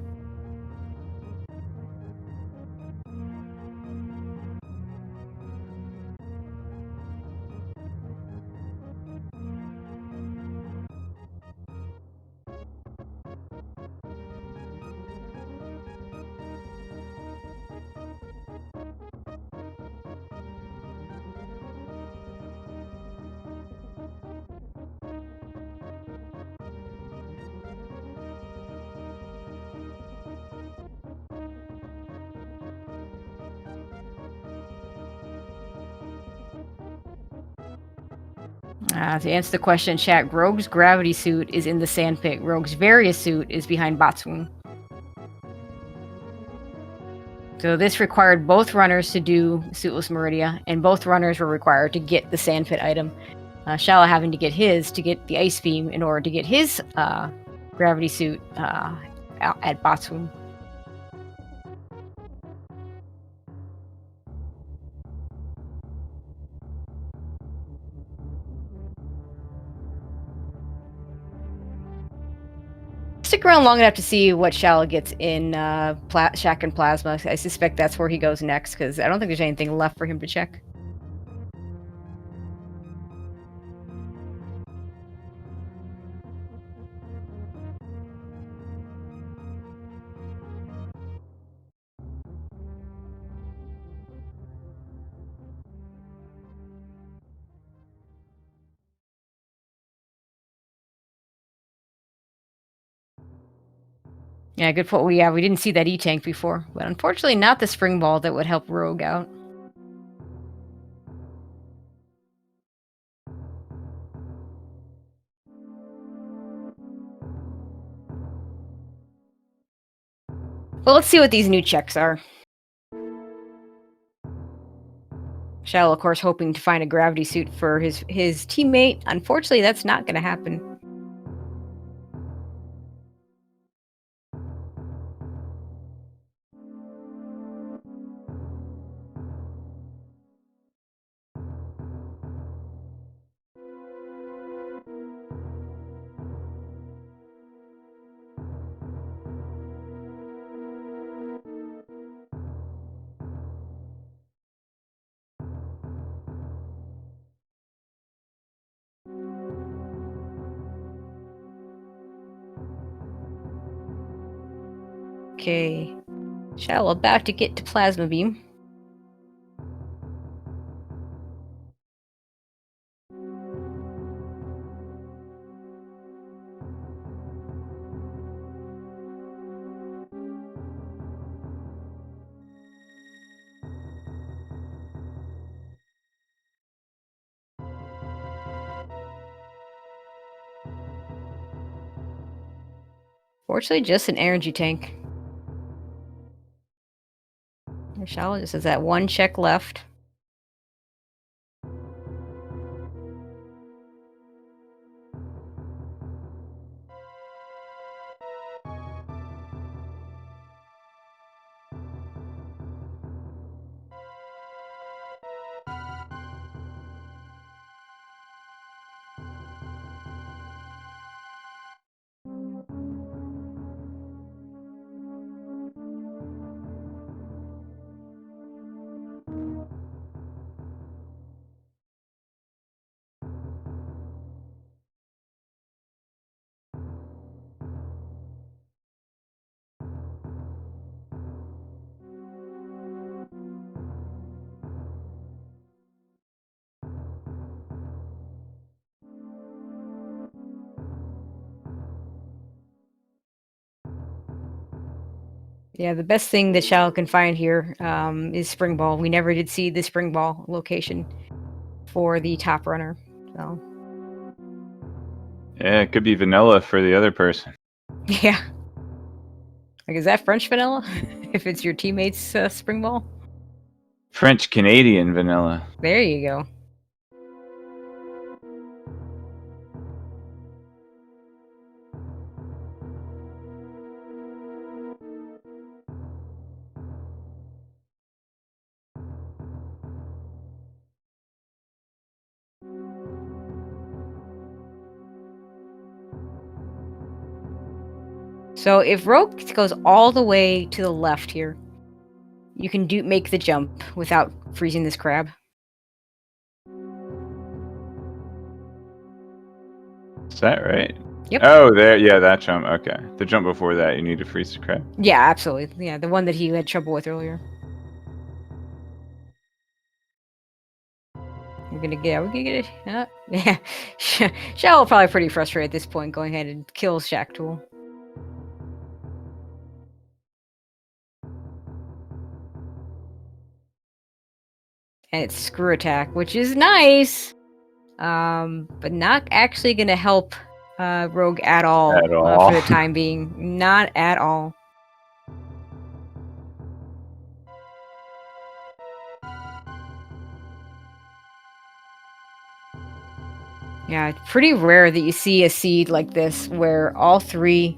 To answer the question in chat, Rogue's gravity suit is in the sandpit. Rogue's various suit is behind Botswoon. So this required both runners to do Suitless Meridia, and both runners were required to get the sandpit item. Shala having to get his to get the ice beam in order to get his gravity suit at Botswoon. Stick around long enough to see what Shala gets in Shack and Plasma. I suspect that's where he goes next, because I don't think there's anything left for him to check. Yeah, good point. We didn't see that E-Tank before, but unfortunately not the Spring Ball that would help Rogue out. Well, let's see what these new checks are. Shallow, of course, hoping to find a gravity suit for his teammate. Unfortunately, that's not going to happen. Okay. Shallow about to get to Plasma Beam. Fortunately, just an energy tank. Shallow just has that one check left. Yeah, the best thing that Shallow can find here is Spring Ball. We never did see the Spring Ball location for the top runner. So Yeah, it could be vanilla for the other person. Yeah. Like, is that French vanilla? If it's your teammate's spring ball? French Canadian vanilla. There you go. So if Rogue goes all the way to the left here, you can make the jump without freezing this crab. Is that right? Yep. Oh, there. Yeah, that jump. Okay. The jump before that, you need to freeze the crab. Yeah, absolutely. Yeah, the one that he had trouble with earlier. We're gonna get it. Yeah. Shell probably pretty frustrated at this point, going ahead and kill Shack Tool. And it's screw attack, which is nice, but not actually gonna help Rogue at all, for the time being. Not at all. Yeah, it's pretty rare that you see a seed like this where all three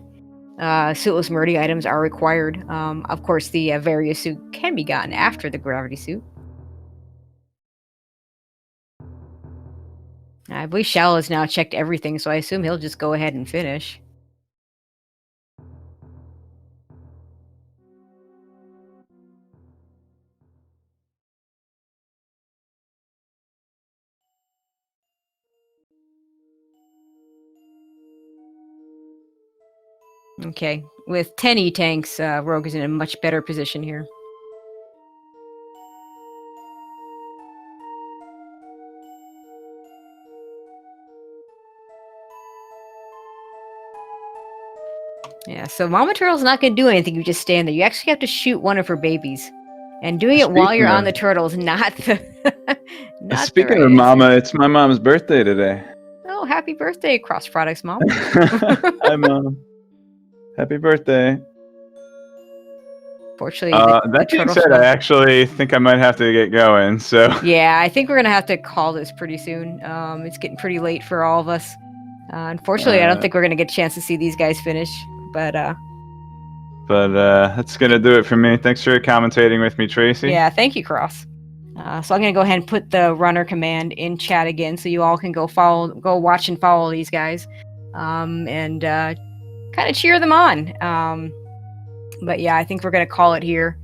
suitless Murdy items are required. Of course, the various suit can be gotten after the gravity suit. I believe Shell has now checked everything, so I assume he'll just go ahead and finish. Okay, with 10 E-tanks, Rogue is in a much better position here. Yeah, so Mama Turtle's not going to do anything. You just stand there. You actually have to shoot one of her babies. And doing it while you're on the turtle is not the Speaking right of answer. Mama, it's my mom's birthday today. Oh, happy birthday, Cross Products Mom. Hi, Mom. Happy birthday. Fortunately, that being said, I actually think I might have to get going. So yeah, I think we're gonna have to call this pretty soon. It's getting pretty late for all of us. Unfortunately, I don't think we're gonna get a chance to see these guys finish. But that's gonna do it for me. Thanks for commentating with me, Tracy. Yeah, thank you, Cross. So I'm gonna go ahead and put the runner command in chat again, so you all can go watch and follow these guys, and kind of cheer them on. But yeah, I think we're gonna call it here.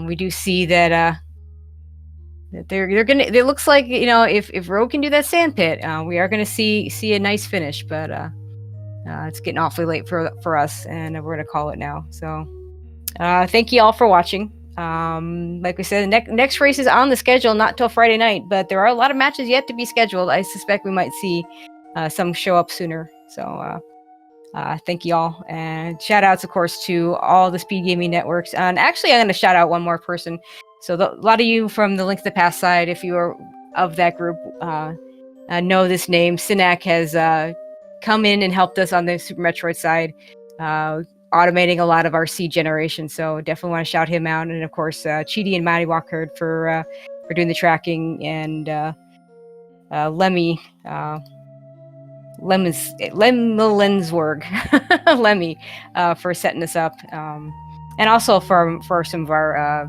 We do see that that they're gonna. It looks like, you know, if Rogue can do that sand pit, we are gonna see a nice finish. But it's getting awfully late for us, and we're gonna call it now. So thank you all for watching. Like we said, the next race is on the schedule, not till Friday night, but there are a lot of matches yet to be scheduled. I suspect we might see some show up sooner. So thank you all, and shout outs, of course, to all the Speed Gaming networks. And actually, I'm going to shout out one more person. So a lot of you from the Link to the Past side, if you are of that group, know this name. Sinak has come in and helped us on the Super Metroid side, automating a lot of our seed generation. So definitely want to shout him out. And of course, Chidi and Matty Walkerd for doing the tracking, and Lemmy, Lenzwerg, Lemmy, for setting us up, and also for some of our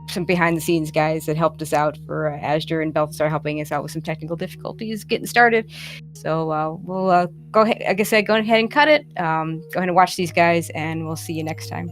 some behind the scenes guys that helped us out, for Asger and Beltstar helping us out with some technical difficulties getting started. So we'll go ahead, like I said, go ahead and cut it. Go ahead and watch these guys, and we'll see you next time.